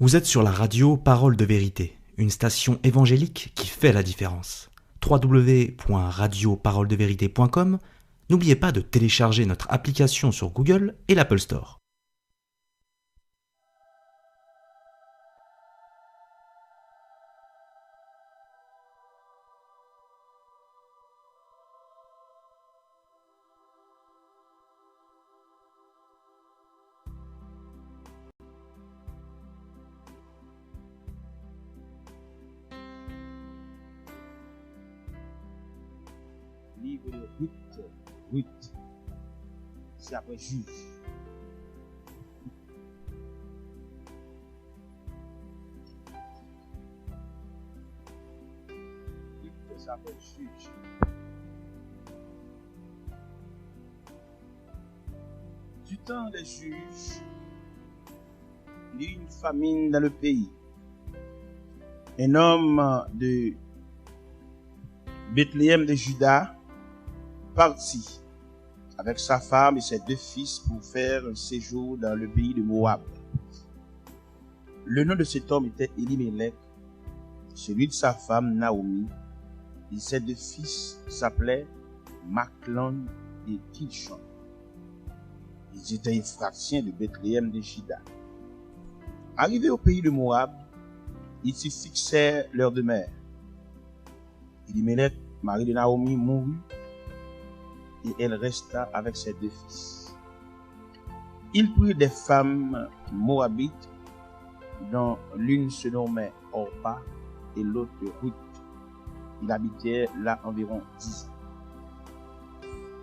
Vous êtes sur la radio Parole de Vérité, une station évangélique qui fait la différence. www.radioparoledevérité.com. N'oubliez pas de télécharger notre application sur Google et l'Apple Store. Livre de Ruth, c'est après juge. Ruth, c'est après juge. Du temps des juges, il y eut une famine dans le pays. Un homme de Bethléem de Juda partit avec sa femme et ses deux fils pour faire un séjour dans le pays de Moab. Le nom de cet homme était Elimelech, celui de sa femme Naomi, et ses deux fils s'appelaient Machlon et Kilchon. Ils étaient Éphratiens de Bethléem de Juda. Arrivés au pays de Moab, ils s'y fixèrent leur demeure. Elimelech, mari de Naomi, mourut et elle resta avec ses deux fils. Il prit des femmes moabites, dont l'une se nommait Orpa et l'autre Ruth. Il habitait là environ 10 ans.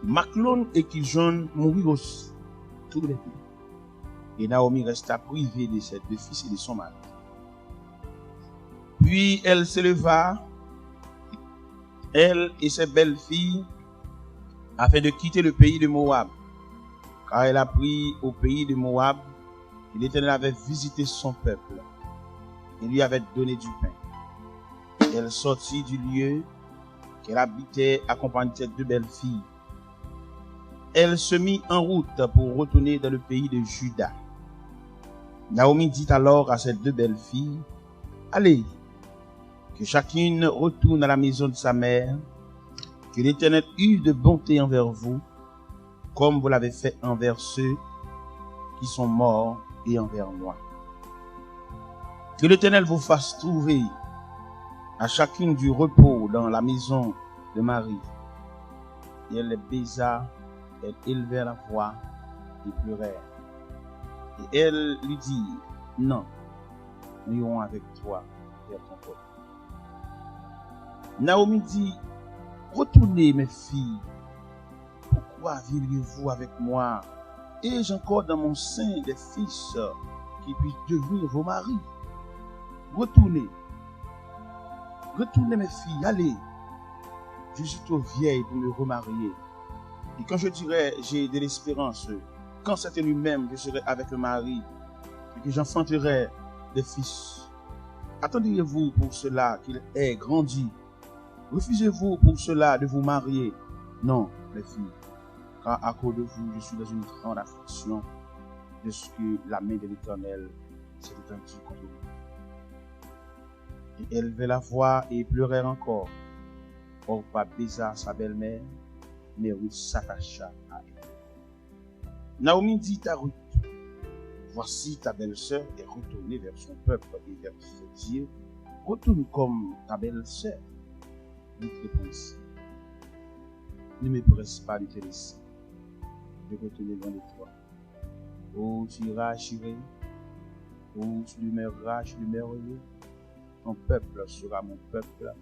Machlon et Kilchon moururent aussi, tous les deux. Et Naomi resta privée de ses deux fils et de son mari. Puis elle se leva, elle et ses belles-filles, afin de quitter le pays de Moab, car elle apprit au pays de Moab que l'Éternel avait visité son peuple et lui avait donné du pain. Elle sortit du lieu qu'elle habitait accompagnée de ses deux belles-filles. Elle se mit en route pour retourner dans le pays de Juda. Naomi dit alors à ses deux belles-filles, « Allez, que chacune retourne à la maison de sa mère, que l'Éternel eut de bonté envers vous, comme vous l'avez fait envers ceux qui sont morts et envers moi. Que l'Éternel vous fasse trouver à chacune du repos dans la maison de Marie. » Et elle les baisa, elle élevèrent la voix et pleurèrent. Et elle lui dit, « Non, nous irons avec toi vers ton peuple. » Naomi dit, « Retournez, mes filles. Pourquoi vivez-vous avec moi? Ai-je encore dans mon sein des fils qui puissent devenir vos maris? Retournez. Retournez, mes filles, allez. Je suis trop vieille pour me remarier. Et quand je dirai, j'ai de l'espérance, quand c'est lui-même, je serai avec un mari et que j'enfanterai des fils. Attendriez-vous pour cela qu'il ait grandi? Refusez-vous pour cela de vous marier? Non, les filles, car à cause de vous, je suis dans une grande affliction de ce que la main de l'Éternel s'est étendue contre vous. » Et elle levait la voix et pleurait encore. Orpa baisa sa belle-mère, mais Ruth s'attacha à elle. Naomi dit à Ruth, « Voici ta belle-sœur est retournée vers son peuple et vers ses dieux. Retourne comme ta belle-sœur. » Ruth répondit, « Ne me presse pas de te laisser, de retourner loin de toi. Oh, tu iras, j'irai. Oh, tu demeureras, je demeurerai. Ton peuple sera mon peuple,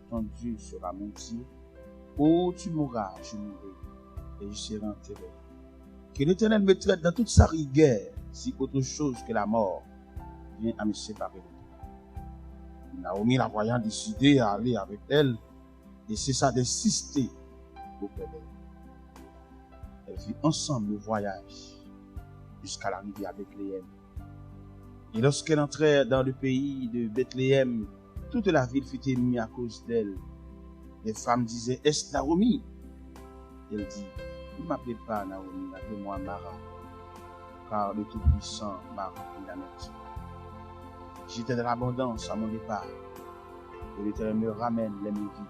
ton Dieu sera mon Dieu. Oh, tu mourras, je mourrai, et je serai enterré. Que l'Éternel me traite dans toute sa rigueur, si autre chose que la mort vient à me séparer de toi. » Naomi, la voyant décidée à aller avec elle, et cessa d'insister auprès d'elle. Elle fit ensemble le voyage jusqu'à l'arrivée à Bethléem. Et lorsqu'elle entrait dans le pays de Bethléem, toute la ville fut émue à cause d'elle. Les femmes disaient, « Est-ce Naomi? » Elle dit, « Ne m'appelez pas Naomi, appelez-moi Mara, car le Tout-Puissant m'a rempli la maison. » J'étais dans l'abondance à mon départ. Et l'Éternel me ramène les mains vides.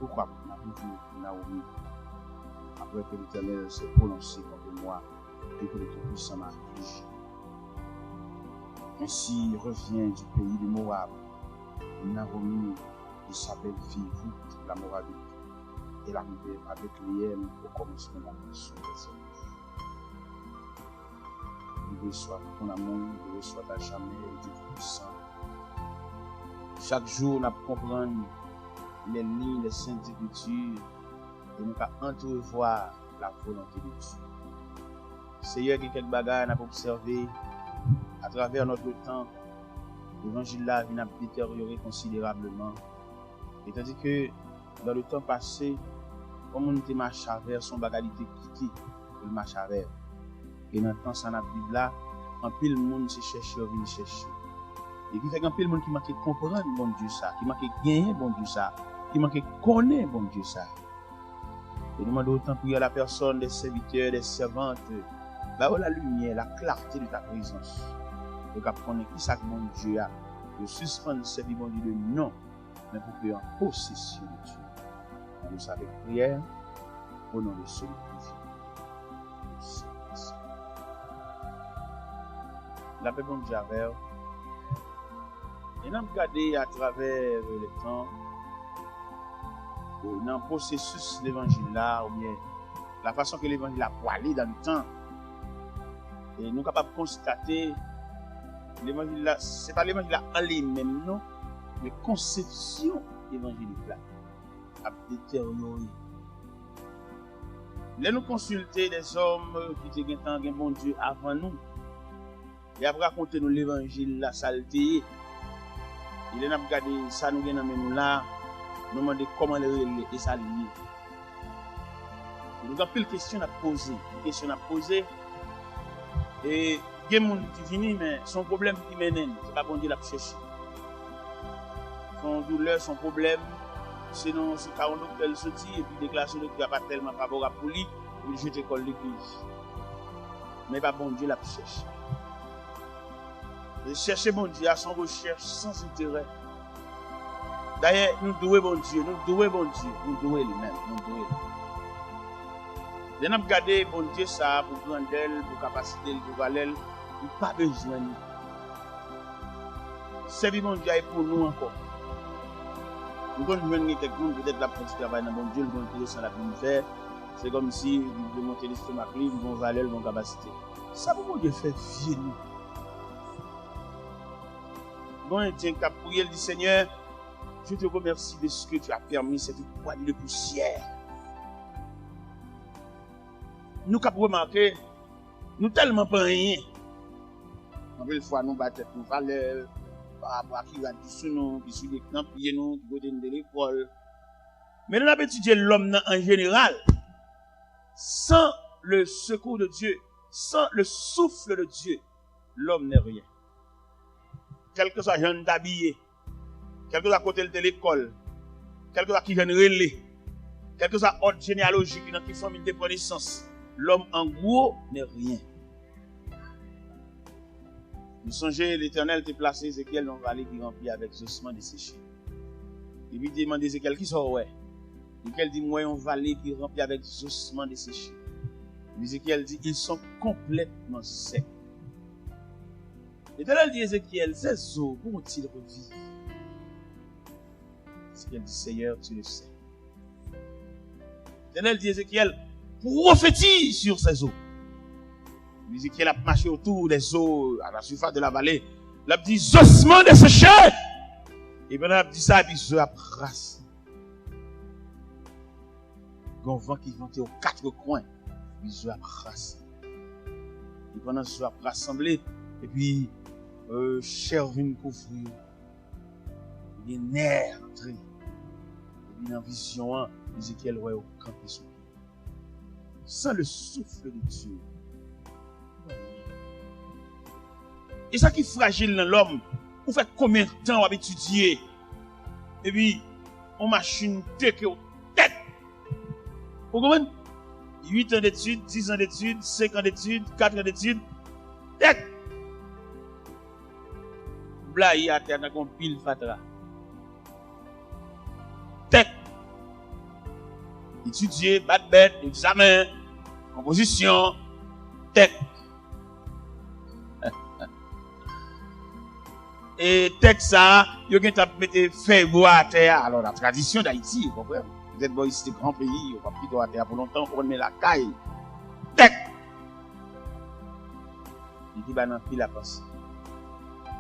Pourquoi on a toujours Naomi après que l'Éternel s'est prononcé contre moi et que le Tout-Puissant m'a affligé. Ainsi revient du pays de Moab Naomi et sa belle-fille Ruth, la Moabite. Elle arrivait avec Léem au commencement de la mission des hommes. Il reçoit ton amour, il reçoit à jamais Dieu Tout-Puissant. Chaque jour, nous comprenons les lignes, les saintes écritures et nous pouvons entrevoir la volonté de Dieu. Seigneur, il y a quelques bagages à observer à travers notre temps. L'évangile là vient détériorer considérablement. Et tandis que dans le temps passé, comme on était marché vers son bagalité quitté, il marche vers. Et dans le temps, ça n'a plus là, un pile monde se cherche, vient chercher. Et qui fait qu'un pile monde qui manque comprendre bon Dieu ça, qui manque gagner bon Dieu ça, qui manque connaître bon Dieu ça. Et demande autant prier à la personne des serviteurs, des servantes, là où la lumière, la clarté de ta présence. Donc à prendre qui ça que mon Dieu a, de suspendre servir bon Dieu de non, mais pour que en possession de Dieu. On nous avec prière, au nom de celui qui vit. La paix bon Dieu avec. Et nous regardons à travers le temps, dans le processus de l'évangile là, ou bien la façon que l'évangile a poilé dans le temps. Et nous sommes capables de constater l'évangile là, ce n'est pas l'évangile là en lui-même, non, mais conception évangélique là a détérioré. Là, nous consulter des hommes qui étaient un bon Dieu avant nous, et après raconter nous l'évangile là, saleté. Il a regardé ça, nous avons là, nous demandons comment le relier et ça lié. Nous avons plus de questions à poser. Et il y a des gens qui viennent, mais son problème qui mène, c'est pas bon Dieu la chercher. Son douleur, son problème, sinon c'est quand on peut sortir et puis déclaration de qui n'est pas tellement favorable pour lui, il jette l'école l'église. Mais pas bon Dieu la chercher. De chercher bon Dieu à son recherche sans intérêt. D'ailleurs, nous douons bon Dieu, nous douons lui-même, nous douons. Nous avons regardé bon Dieu ça pour grandeur, pour capacité, pour valeur, il n'a pas besoin de nous. Servir bon Dieu est pour nous encore. Nous avons quelqu'un peut-être la petite travail dans bon Dieu, nous avons intéressant la nous faire. C'est comme si nous devons monter l'estomac, nous avons valeur, nous avons capacité. Ça pour bon Dieu fait vieux nous. Bon, il tient qu'à prier, il dit Seigneur, je te remercie de ce que tu as permis cette poignée de poussière. Nous avons remarqué, nous tellement pas rien. Une fois, nous battons nos valeurs, par rapport à qui va dire sur nous, qui suit les camps, qui nous, qui côté de l'école. Mais nous avons étudié l'homme en général, sans le secours de Dieu, sans le souffle de Dieu, l'homme n'est rien. Quel que soit jeune d'habillé, quel que soit côté de l'école, quel que soit qui jeune relais, quel que soit ordre généalogique dans qui famille de connaissance, l'homme en gros n'est rien. Nous songez, l'Éternel t'a placé Ézéchiel dans une vallée qui remplit avec ossements desséchés. Et puis il demande Ézéchiel qui sort ouais. Ézéchiel dit moi une vallée qui remplit avec ossements desséchés. Ézéchiel dit ils sont complètement secs. L'Éternel dit Ézéchiel, ces eaux vont-ils revivre? Ézéchiel dit Seigneur, tu le sais. L'Éternel dit Ézéchiel, prophétise sur ces eaux. Ézéchiel a marché autour des eaux, à la surface de la vallée. Il a dit ossements desséchés. Et puis il a dit ça, et puis il a brassé. Il y a un vent qui ventait aux quatre coins. Il a brassé. Et pendant ce a rassemblé, et puis chair vient couvrir. Il y a un nerf entré. Et puis dans la vision, Ézéchiel voit au camp de son pied. Sans le souffle de Dieu. Et ça qui est fragile dans l'homme, vous faites combien de temps à étudier? Et puis, on machine tête au tête. Vous comprenez? 8 ans d'études, 10 ans d'études, 5 ans d'études, 4 ans d'études, tête. Blaye à terre dans pile fatra. Tech. Étudier, battre bête, examen, composition, tech. Et texte ça, yo gen t'a mettre fait bois à terre. Alors la tradition d'Haïti, vous comprenez? Vous êtes ici c'est grand pays, on va plus à terre pour longtemps, on met la caille. Tech. Il dit bah non, pile la passe.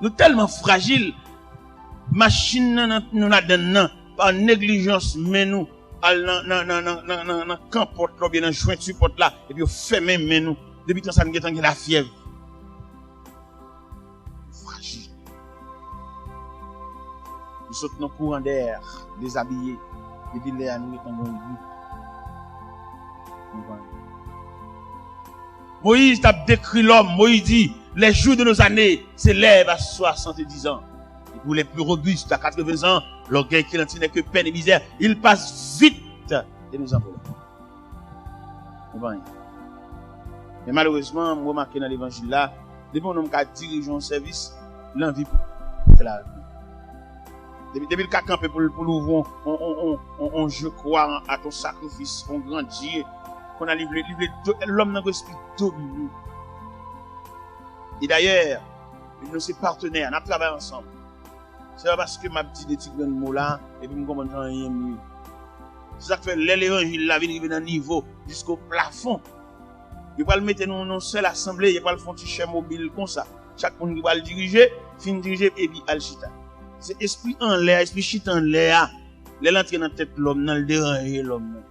Nous tellement fragiles, machine nous la donne par négligence mais nous non campote là bien dans jointure porte là et puis on ferme mais nous depuis quand ça nous get la fièvre. Fragile. Nous sautons dans courant d'air, déshabillés, et puis là nous étant bon goût. Moïse t'a décrit l'homme, Moïse dit les jours de nos années s'élèvent à 70 ans. Et pour les plus robustes à 80 ans, l'orgueil qui n'en n'est que peine et misère, il passe vite de nous envoler. Mais malheureusement, moi remarqué dans l'évangile là, depuis qu'on a dirigé un service, l'envie pour faire la vie. Depuis le cas campé pour l'ouvrir, on je crois à ton sacrifice, on grandit, qu'on a livré l'homme dans l'esprit dominé. Et d'ailleurs, nous sommes partenaires, nous travaillons ensemble. C'est pas parce que ma petite des petits mots là, et puis nous comprenons rien mieux. C'est ça que fait l'évangile la vie dans un niveau jusqu'au plafond. Il va le mettre dans une seule assemblée, il va le faire un petit mobile comme ça. Chaque monde qui va le diriger, fin diriger et puis al chita. C'est esprit en l'air, esprit chita en l'air. Les l'entrée dans la tête l'homme, dans le déranger l'homme.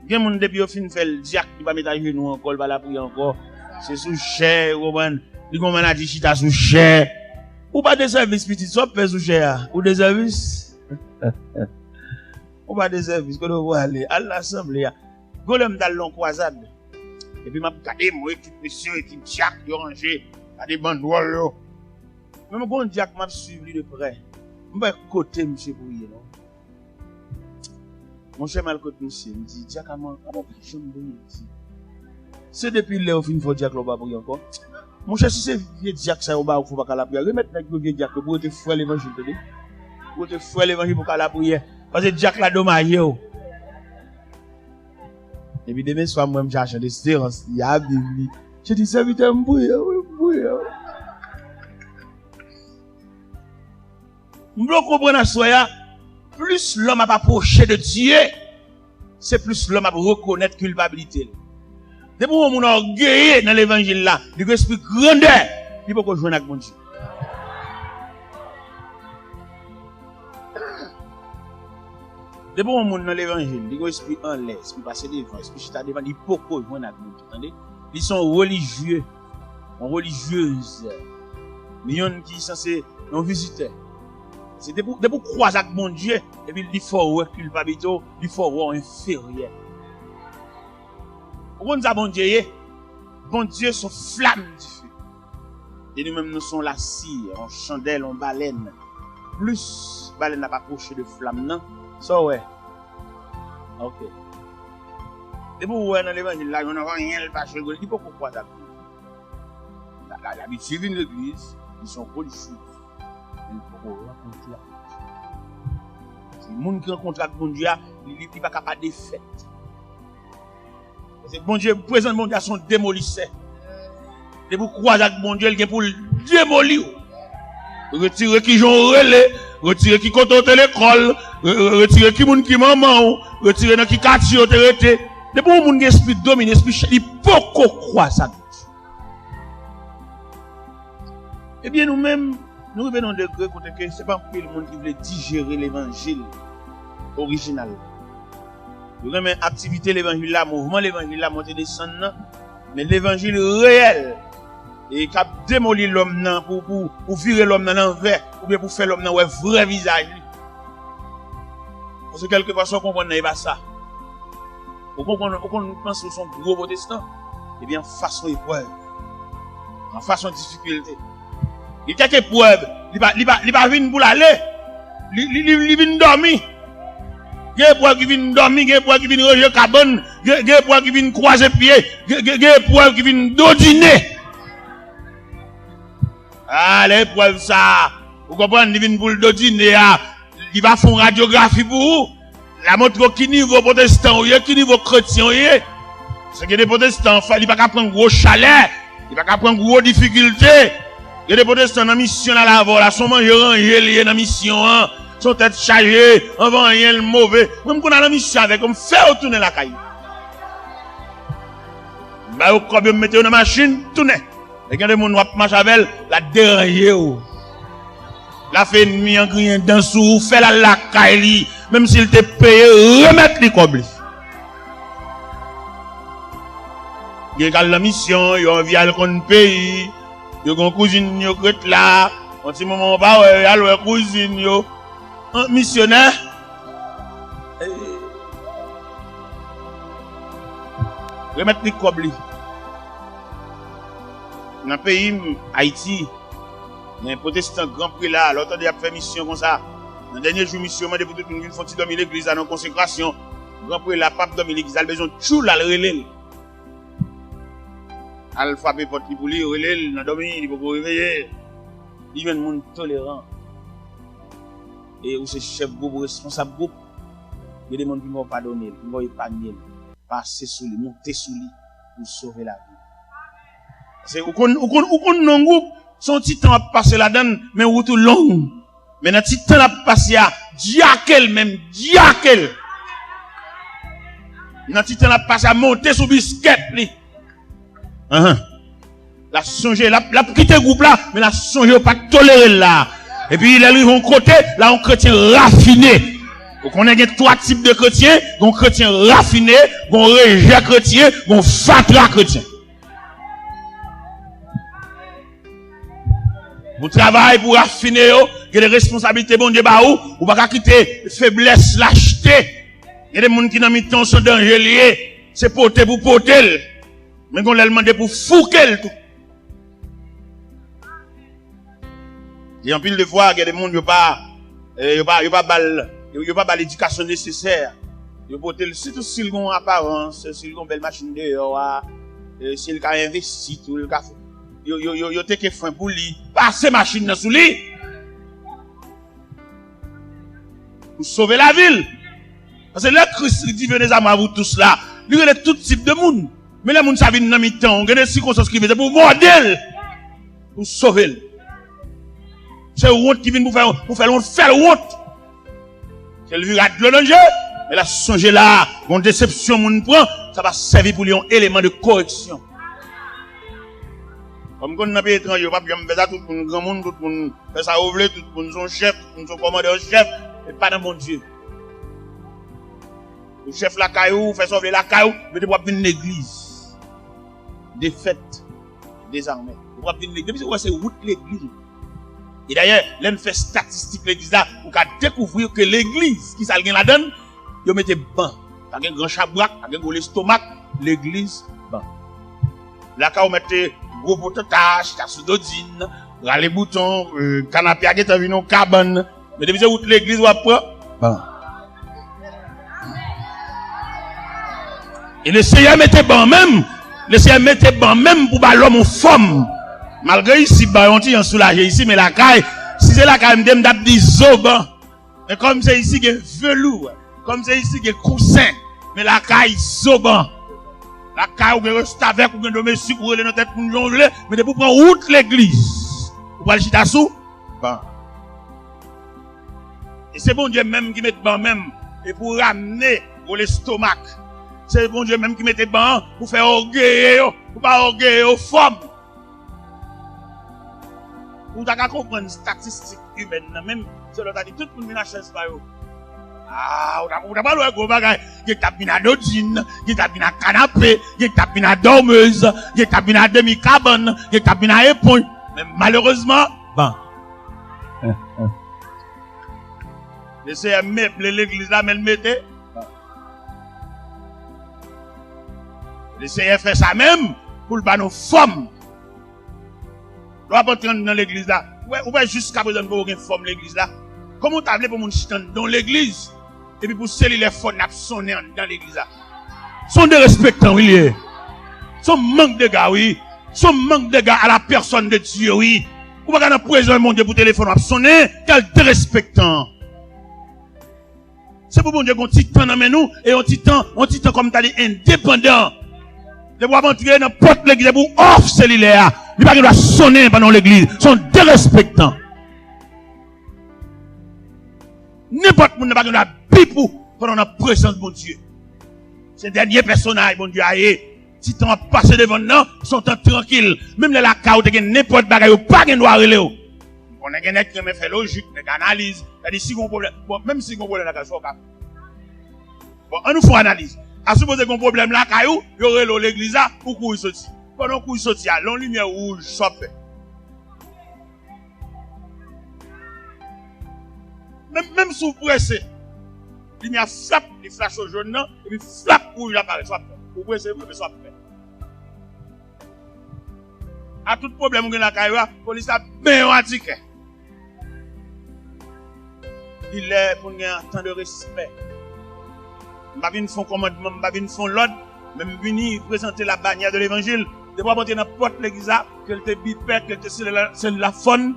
Il y a des gens depuis au fin fait le diacre qui va mettre à genoux encore, il va la prier encore. C'est sous cher, Roman. Il va a dit chita sous cher. Ou pas des services petits, soit pas sous cher. Ou des services. Ou pas des services, qu'on doit aller à l'assemblée. Golem dans l'on croisade. Et puis m'a regardé moi équipe monsieur équipe Jack de ranger, à des banderoles là. Même bon Jack m'a suivi de près. M'pa côté monsieur Bouye non. Mon cher mal côté monsieur, me dit Jack comment je me Bouye ici. C'est depuis là au fin faut Jack là pas Bouye encore. Mon cher si c'est vieux Jack ça au bas faut pas la prière. Remettre nèg vieux Jack pour te faire l'évangile de pour te faire l'évangile pour la prière parce que Jack la dommage yo. Et puis demain soir, moi, j'ai acheté des séances. Il y a Bible. Je dis, serviteur, m'bouille. M'bouille comprendre à soi, plus l'homme a approché de Dieu, c'est plus l'homme a reconnaître culpabilité. Depuis où on a orgueillé dans l'évangile là, du esprit grandeur, il faut qu'on joue avec mon Dieu. Depuis qu'on monte dans l'évangile, il y a un esprit en l'air, esprit passé devant, esprit chita devant, il faut qu'on joue avec nous. Attendez? Ils sont religieux, religieuses. Mais il y a qui sont censés non visiteurs. C'est pour croiser avec mon Dieu, et puis il faut avoir culpabilité, il faut avoir inférieur. Pourquoi nous avons bon Dieu, sont flammes du feu. Et nous-mêmes, nous sommes la cire, en chandelle, en baleine. Plus baleine n'a pas approché de flamme, non? So ouais. Ok. Et pour voir dans l'évangile là, on n'a rien le pasteur, il dit pourquoi ça. L'habitude de l'église, ils sont religieux. Il faut rencontrer. C'est le monde qui rencontre avec bon Dieu, il n'est pas capable de faire. C'est bon Dieu, présent bon Dieu sont démolissés. Et pour croiser avec bon Dieu, il est pour le démolir. Retirer qui j'ont relais, retirer qui compte l'école, retirer qui moun qui maman, retirer dans qui quartier te rete. De pour moun qui esprit domine, esprit il faut croire ça. Eh bien nous-mêmes, nous revenons de degré côté que c'est pas le monde qui veut digérer l'évangile original. Nous remet activité l'évangile là, mouvement l'évangile là, monter descendre, mais l'évangile réel. Et qui a démoli l'homme pour virer l'homme dans l'envers, ou bien pour faire l'homme dans un vrai visage. Parce que quelque part, on comprend pas ça. On pense que son gros protestant, eh bien, façon épreuve, en façon difficulté. Il y a quelques épreuves, il va venir pour l'aller, il vient dormir. Il y a des épreuves qui viennent dormir, il y a des épreuves qui viennent ranger cabane, il y a des épreuves qui viennent croiser pied, il y a des épreuves qui viennent dodiner. Ah, l'épreuve ça. Vous comprenez, il vient pour le dîner, il va faire une radiographie pour vous. La montre qui niveau protestant, qui niveau chrétien, c'est que les protestants, il va pas prendre gros chalet, il va pas prendre gros difficultés. Il y a des protestants dans la mission à la voie, là, sont mangés liés dans la mission, sont tête chargées, on va rien le mauvais. Même qu'on a la mission avec, on fait retourner la caille. Bah, au combien mettez dans la machine, tournez. Et quand les gens marchent avec, la déranger, la fait nuit en criant dans sous, fait la caille, même s'il te paye, remettre les cobles. Il y a la mission, il y a un vial qu'on paye, il y a une cousine qui est là, un petit moment, il y a une cousine, un missionnaire. Remettre les cobles. Dans le pays Haïti, il y a un protestant grand prix là, l'autre il a fait mission comme ça. Dans le dernier jour, mission, il a dit tout le monde faut dormir l'église à la consécration. Grand prix là, pape dormir l'église, il a besoin de tout là, le relais. Alpha porte pour lui, relais, il a dormi, il peut réveiller. Il y a un monde tolérant. Et où c'est chef groupe, responsable groupe, il y a des gens qui ne vont pas donner, qui vont épargner, passer sous lui, monter sous lui pour sauver la vie. C'est où qu'on non groupe, son petit temps a passé là-dedans, mais où tout long. Mais dans petit temps a passé à diakel même, diakel. Dans petit temps a passé à monter sous biscuit li. La songer, la quitter groupe là, mais la songer pas tolérer là. Et puis il arrive un côté, là un chrétien raffiné. Donc on a trois types de chrétiens, un chrétien raffiné, un rejet chrétien, un fatra chrétien. Vous travaillez pour raffiner, il y a des responsabilités, bon Dieu, ou pas quitter faiblesse, lâcheté. Il y a des gens qui n'ont mis temps sont danger, c'est porter pour porter. Mais on l'a demandé pour fouquer tout. Il y a un pile de fois, il y a des gens qui n'ont pas l'éducation nécessaire. Ils ont porté, surtout s'ils ont apparence, s'ils ont une belle machine dehors, s'ils ont investi, tout le cas. Yo te ke fin pour lui passer machine dans sous lui pour sauver la ville parce que le Christ dit venez à moi vous tous là lui il est tout type de monde mais les monde ça vient dans mi-temps il y a des circonstances qui viennent pour modèle pour sauver c'est honte qui vient pour faire honte c'est le virage de danger mais la songer là mon déception mon prend ça va servir pour lui un élément de correction. Comme quand on a pays étranger, on va bien faire ça, tout le monde, grand monde, tout le monde fait ça ouvler, tout le monde son chef, tout le monde son commandeur chef, et pas dans mon Dieu. Le chef la caillou, fait sauver la caillou, mais tu vas venir l'église. Des fêtes, des armées. Tu vas venir l'église, c'est route l'église. Et d'ailleurs, l'on fait statistique l'église là, pour qu'à découvrir que l'église, qui s'algue la donne, ils mettent ban. Pas un grand chabrac, pas un gros estomac, l'église, ban. Là, quand on mette gros potatage, tasse d'odine, les boutons, canapé à guette, vino cabane. Mais depuis que l'église va prendre, bon. Et le Seigneur mettait ban même, pour l'homme ou femme. Malgré ici, on t'y en soulagé ici, mais la caille, si c'est la caille, m'dem d'ab di zoban. Mais comme c'est ici, qu'il y a velours, comme c'est ici, qu'il y a coussin, mais la caille zoban. La caille, ou reste avec, ou domestique, ou notre tête pour nous jongler, mais de pour prendre route l'église. Vous parlez de chitassou? Bon. Et c'est bon Dieu même qui met ban même, et pour ramener pour l'estomac. C'est bon Dieu même qui met ban, pour faire orgueil, pour pas orgueil aux femmes. Vous avez compris une statistique humaine, même, c'est l'autre dit, tout le monde n'a pas chaise. Ah, on a pas le gros bagage. Il y a tapis à d'odine, il y a tapis à canapé, il y a tapis à dormeuse, il y a tapis à demi-cabane, il y a tapis à éponge. Mais malheureusement, bon. Laissez l'église là, mais le mettez. Laissez faire ça même pour le bas nos femmes. On va pas entrer dans l'église là. Ou pas jusqu'à présent pour aucune femme l'église là. Comment t'as appelé pour mon chitan dans l'église? Et puis pour sceller les fonds, sonner dans l'église là. Son de respectant, oui. Son manque de gars, oui. Son manque de gars à la personne de Dieu, oui. Ou pas dans prison mon Dieu pour téléphone à sonner, quel dérespectant. C'est pour mon Dieu qu'on titan dans nous et on titan comme t'as dit indépendant. De pouvoir entrer dans porte l'église pour off cellulaire. Il pas qu'il doit sonner pendant l'église, sont dérespectants. N'importe qui n'a pas de bipou pendant la présence de mon Dieu. Ces derniers personnages, mon Dieu, aïe, si tu as passé devant nous, sont tranquilles. Même les lacailles, tu as n'importe quoi, pas de noir et léo. On a gagné qui me fait logique, mais analyse. C'est-à-dire, si on a un problème, bon, même si on a un problème, bon, on nous fait analyse. À supposer qu'on a un problème là, il y aurait l'église là, pour qu'on sorti. Pendant qu'on sorti, il y a une lumière rouge, ça fait. Même sous pressé, il y a flap, il flash au jaune, et puis flap rouge apparaît, soit fait. Vous pressez, mais soit fait. À tout problème, on a la caille, la police a bien indiqué. Il est pour gagner un temps de respect. Je ne vais pas faire commandement, je ne vais pas faire l'ordre, mais je vais venir présenter la bannière de l'évangile. De pouvoir monter dans la porte de l'église, qu'elle te bipette, qu'elle te c'est la faune,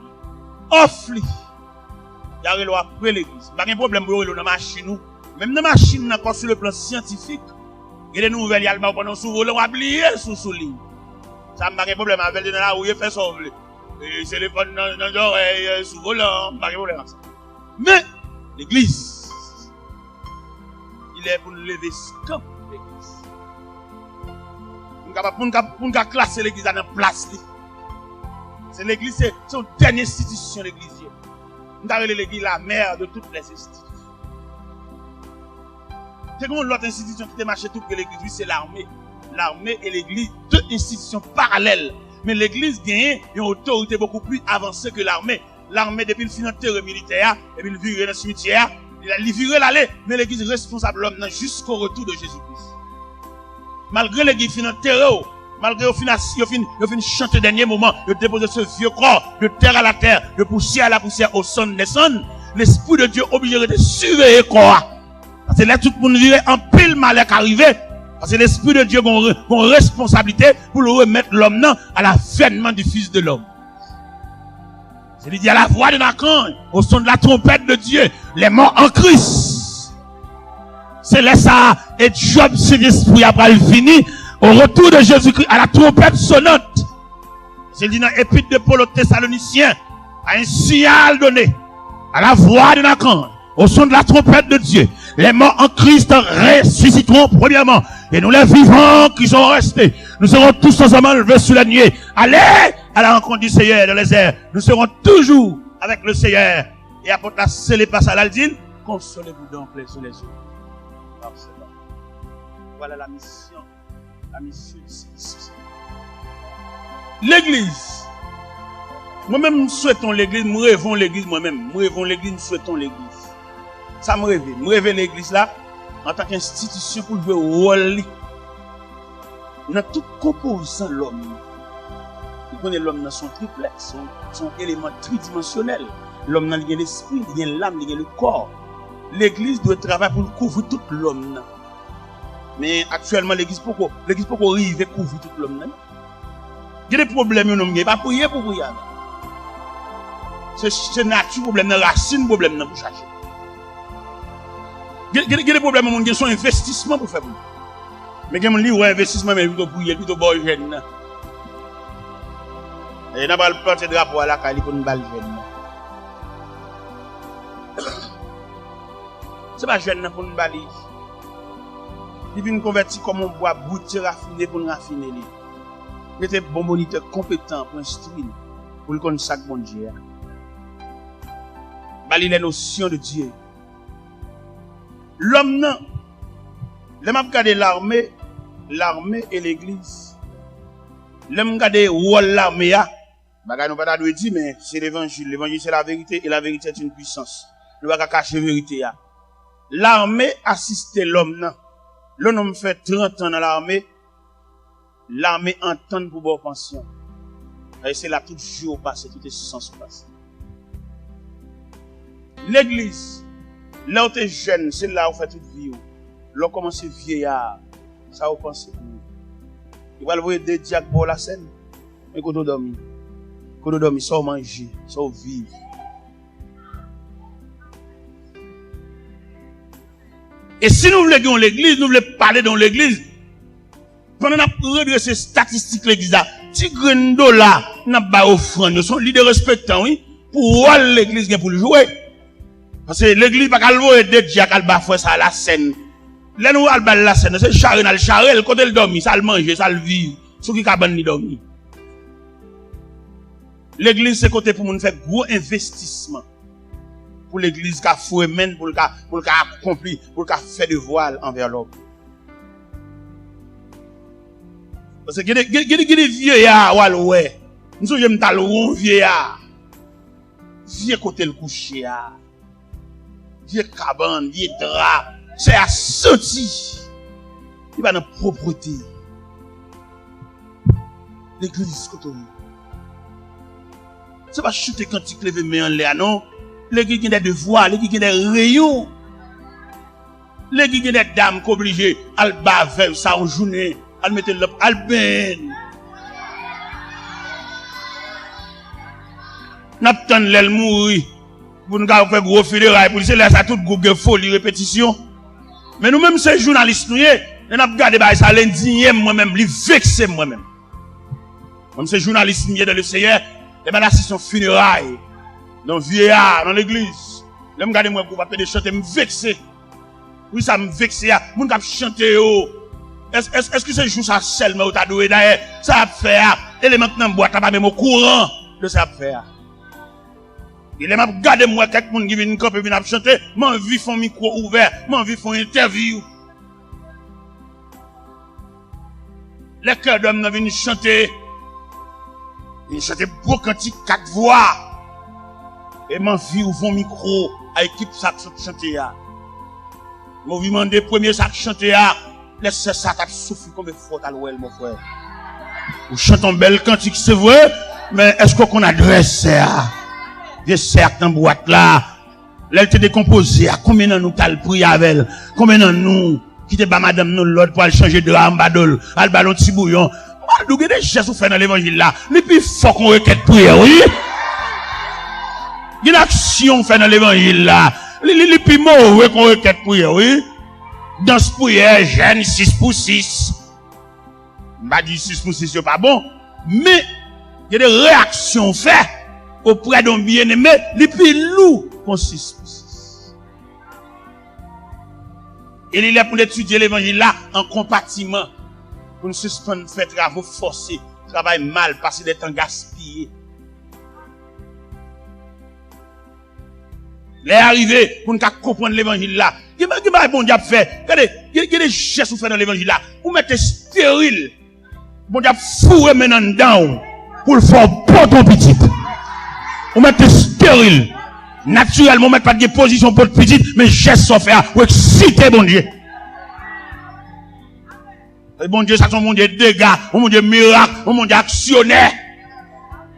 offre. Il y a un après l'église. Il n'y a pas de problème pour dans la machine. Même dans la machine, sur le plan scientifique, il y a des nouvelles, il y a le pendant sous volant, on va oublier sous ligne. Ça n'a pas de problème avec dans la où il fait ça. Et c'est le téléphone dans l'oreille, sous volant, pas de problème avec ça. Mais, l'église, il est pour lever ce camp, l'église. Pour nous classer l'église dans la place. C'est l'église, c'est une dernière institution, l'église. Nous avons l'église la mère de toutes les institutions. C'est comme l'autre institution qui te marché tout que l'église, c'est l'armée. L'armée et l'église, deux institutions parallèles. Mais l'église gagne une autorité beaucoup plus avancée que l'armée. L'armée, depuis le final terrain militaire, et puis le viré dans le cimetière, il viré l'aller, mais l'église est responsable de l'homme jusqu'au retour de Jésus-Christ. Malgré l'église final terrain, malgré au final, il fin chanter dernier moment, il dépose ce vieux corps, de terre à la terre, de poussière à la poussière, au son des sons, l'esprit de Dieu obligé de surveiller le corps. Parce que là, tout le monde vivait en pile malheur arrivé. Parce que l'esprit de Dieu a une responsabilité pour le remettre l'homme à l'avènement du Fils de l'homme. C'est dit à la voix de Nathan, au son de la trompette de Dieu, les morts en Christ. C'est là ça, et Job, c'est l'esprit après fini, au retour de Jésus-Christ, à la trompette sonnante. C'est dit dans l'épître de Paul aux Thessaloniciens, à un signal donné, à la voix de Nathan, au son de la trompette de Dieu, les morts en Christ ressusciteront premièrement. Et nous les vivants qui sont restés, nous serons tous ensemble enlevés sous la nuée. Allez à la rencontre du Seigneur dans les airs. Nous serons toujours avec le Seigneur. Et apôtre la scellé passe à l'aldine. Consolez-vous donc les yeux. Voilà la mission. La mission ici. L'église. Moi-même, nous souhaitons l'église. Nous rêvons l'église moi-même. Nous rêvons l'église, nous souhaitons l'église. Ça me rêve. Nous rêvons l'église là. En tant qu'institution pour jouer rôle dans tout composant l'homme. Vous connaissez l'homme dans son triplex, son élément tridimensionnel. L'homme dans l'esprit, il y a l'âme, il y a le corps. L'église doit travailler pour couvrir tout l'homme. Mais actuellement, l'église pourquoi arriver à couvrir tout l'homme? Il y a des problèmes, il n'y a pas prier pour prier. C'est nature, problème, racine, problème pour chercher. Il y a des problèmes, il y a un investissement pour faire. Mais il y a un investissement, mais plutôt pour plutôt bon jeune. Et n'a pas le porte drapeau à la caille pour une balle jeune. C'est pas jeune pour une balle. Il vient convertir comme on boit bouteille raffinée pour nous raffiner. Il était bon moniteur compétent pour instruire, pour le connaître chaque bon Dieu. Bali les notions de Dieu. L'homme, non. Les m'a regardé l'armée et l'église. Les m'a regardé l'armée. Bagay nous pas dire mais c'est l'évangile. L'évangile c'est la vérité et la vérité est une puissance. Nous pas cacher la vérité. L'armée assistait l'homme. L'homme fait 30 ans dans l'armée. L'armée entend pour bonne pension. Et c'est là tout jour passé, tout est sens passé. L'église, là où tu es jeune, c'est là où tu fais toute vie. Là où tu commences vieillard, ça vous pensez pour vous. Il va le voir des diacres pour la scène, mais quand tu dormir. Quand nous dormons, ça manger, ça vivre. Et si nous voulons dans l'église, nous voulons parler dans l'église, pendant que nous redressons ces statistiques l'église là, si $1 n'a pas offrande, nous sommes leaders respectants, oui, pour l'église pour le jouer. Parce que l'église pas qu'à le des dieux qu'à le ça à la scène. Là nous al la scène, c'est charré dans le charré, le côté le dormir, ça le manger, ça le vivre, ceux qui cabane ni dormir. L'église c'est côté pour nous faire gros investissement. Pour l'église qui a foué men, pour le accompli, pour le faire de voile envers l'homme. Parce que il y a des vieillards, ouais. Nous sommes des vieillards. Vieux côté le coucher, vieux cabane, vieux drap. C'est à sorti. Il va dans la propreté. L'église, côté. C'est pas chuter quand tu lèves main en l'air, non? L'église qui a des devoirs, l'église qui a des rayons. L'église qui a des dames qui sont obligées à le baver ça en journée, à le mettre l'op, à le bain. N'attend l'elle mourir. Pour nous faire gros fédéral, pour laisser là ça toute Google folie répétition. Mais nous-mêmes, ces journalistes, nous, nous avons regardé ça, l'indigné moi-même, les vexé moi-même. Comme ces journalistes, nous, dans le Seigneur, et ben là, c'est son funérailles. Dans le vieillard, dans l'église. Là, je regarde moi pour pas de chanter, me vexé. Oui, ça me vexé. Mon cap chanter, oh. Est-ce que c'est juste ça seulement ou t'as doué d'ailleurs? Ça a fait, et les maintenant, boîte, t'as pas même au courant de ça a fait. Il est même regardé moi, quelqu'un qui vient une copie, vient chanter, m'en envie font micro ouvert, m'en envie font interview. Les cœurs d'hommes viennent chanter. Ils chantent beau cantique, 4 voix. Et m'en envie ou font micro, à équipe ça chanter. Mon vivement des premiers ça chanter, laisse ça t'a souffle comme une faute à l'ouel, mon frère. Vous chantez un bel cantique, c'est vrai, mais est-ce qu'on adresse ça? Viens certes en boîte là. Là, elle te décomposée. Combien de nous t'as le prix avec elle? Combien de nous qui te bat madame nous l'autre pour aller changer de ambadol, al ballon petit bouillon? Nous avons des gestes fait dans l'évangile là. Les plus fort qu'on requête prière, oui? Il y a une action fait dans l'évangile là. Les plus mauvais qu'on requête prière, oui? Dans ce prière, jeune 6 pour 6. M'a dit 6 pour 6, c'est pas bon. Mais, il y a des réactions faites auprès d'un bien-aimé, les plus lourds qu'on 6 pour 6. Et il est pour étudier l'évangile là en compartiment. Pour nous suspendre, faire travaux forcés, travail mal, passer des temps gaspillés. Les arrivés pour nous comprendre l'évangile là. Qu'est-ce que bon Dieu fait? Regardez, il y a des gestes fait dans l'évangile là. Vous mettez stérile. Bon Dieu fourré maintenant dedans pour le faire pour ton petit. Vous mettez stérile. Naturellement, vous mettez pas de position pour le petit, mais gestes sont faits pour exciter bon Dieu. Et bon Dieu, ça sont mon Dieu dégâts, mon Dieu miracle, mon Dieu actionnaire.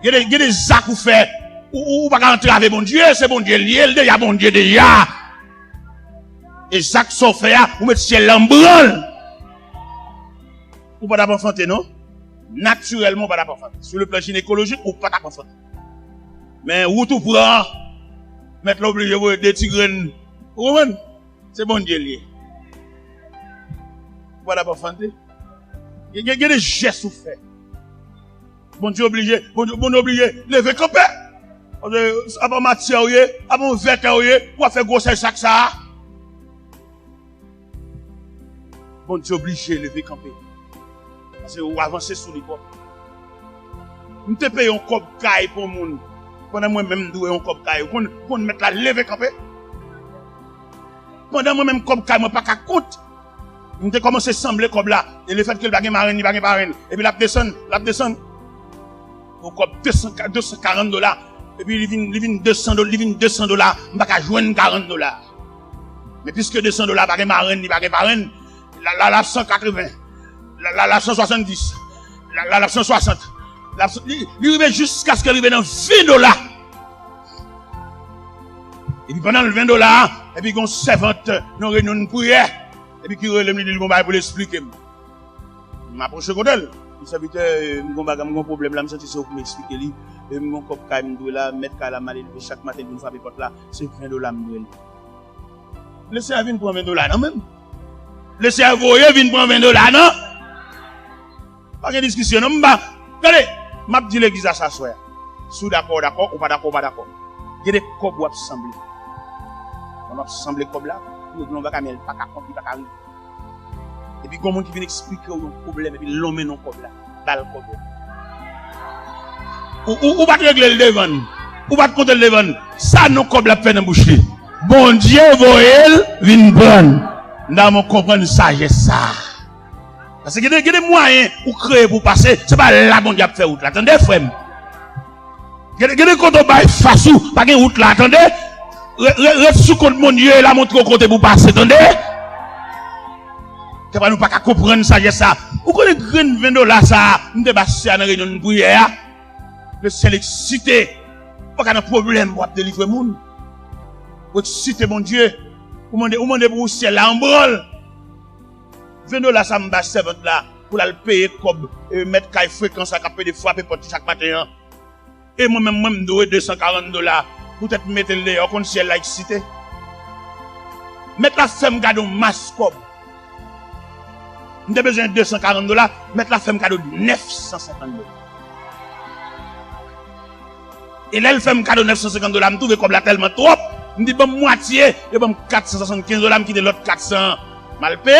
Il y a des actes vous faites. Ou pas rentrer avec bon Dieu, c'est bon Dieu lié, il y a bon Dieu déjà. Et Jacques Sophia, vous mettez ciel en branle. Ou pas d'abord fanter, non? Naturellement, pas d'abord fanter. Sur le plan gynécologique, ou pas d'abord fanter. Mais où tout prend, mettre l'obligé de des tigres. C'est bon Dieu lié. Ou pas d'abord fanter. Il y a des gestes ou fait. Bon Dieu obligé, bon Dieu obligé, lever camper. Avant matière, avant vêtement, pour faire grossesse sac ça. Bon Dieu obligé lever camper. Parce que vous avancez sur les portes. Nous te payons un cop caille pour moun. Pendant moi-même doué un cop caille, pour mettre la lever camper. Pendant moi-même cop caille, moi pas qu'à compte. Nous te commencé à sembler comme là. Et le fait que le bagage marine, et puis la descend. Au cop $240. Et puis, il vient $200, on va joindre $40. Mais puisque $200, pas de marine, pas de marine, la 180, la 170, la 160, il arrive jusqu'à ce qu'il arrive dans $20. Et puis, pendant le $20, et puis, on servante, nous réunions une prière, et puis, qui relève le bon pour l'expliquer. Je m'approche de elle. Le serviteur, mon problème là, je sens pour m'expliquer lui. Mon cop quand là, mettre à la mal élevé chaque matin pour frapper porte là, c'est $20 me. Le cerveau vient prendre $20 non même. Le cerveau vient prendre $20 non. Pas de discussion non pas. Regardez, m'a dit l'église à s'asseoir. Sous d'accord ou pas d'accord pas d'accord. Il y a des cobs ou assemblés. On va assembler comme là, nous ne va pas mettre pas compte pas arriver. Et puis comment qui vient expliquer un problème et puis l'homme non comme là, dans le cob. Ou pas régler le devant. Ou pas compter le devant. Ça non comme la peine en bouche. Bon Dieu voyel vinn prendre. Nous mon comprendre sagesse ça. Parce que il y a des moyens pour créer pour passer, c'est pas là bon Dieu faire route là. Attendez frère. Il y a des quand on bail face ou pas une route là, attendez. Reste sous compte mon Dieu, la montre au côté pour passer, attendez. Que pas nous pas comprendre sagesse ça. Vous connaissez $20 ça, nous débattre à une réunion de prière. Le ciel excité. Pas qu'un problème pour délivrer monde. Pour exciter mon Dieu. Vous demandez pour le ciel là en brol. $20 ça me bas servante là pour la payer comme mettre caille fréquence à capter des frapper porte chaque matin. Et moi-même dois $240 pour peut-être mettre le dehors contre ciel là excité. Mettre la femme cadeau masque comme. Nous avons besoin de $240, mettre la femme cadeau $950. Et là, le femme cadeau $950, me trouve comme là tellement trop. Me dit bon moitié, et bon $475, me quitte l'autre 400. Mal payé.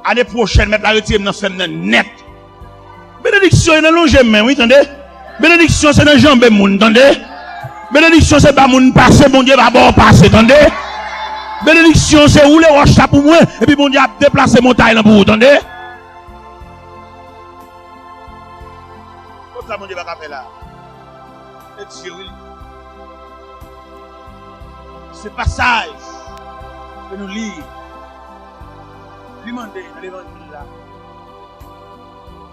Année prochaine, mettre la retirée dans femme net. Bénédiction, c'est dans l'ongement, oui, attendez. Bénédiction, c'est dans jambe moun, attendez. Bénédiction, c'est pas moun passé, bon Dieu va bon passer, attendez. Bénédiction, c'est où les roches pour moi, et puis bon Dieu a déplacé montagne pour vous, attendez. Comme ça, mon Dieu va faire là. Et Dieu, ce passage que nous lisons, lui demander dans l'évangile là,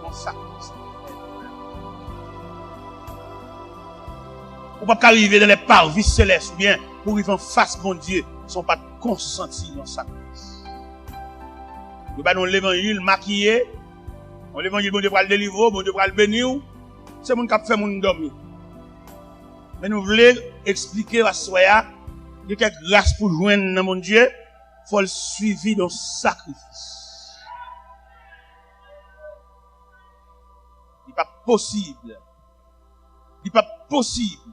mon sacrifice. Ou pas arriver dans les parvis célestes, ou bien pour arriver en face de mon Dieu, ils sont pas consentis dans le sacrifice. Nous avons l'évangile maquillé, l'évangile, bon Dieu va le délivrer, bon Dieu va le bénir, c'est mon qui a fait mon dormir. Mais nous voulons expliquer à Soya, il y a quelques grâces pour joindre dans mon Dieu, il faut le suivre dans le sacrifice. Il n'est pas possible. Il n'est pas possible.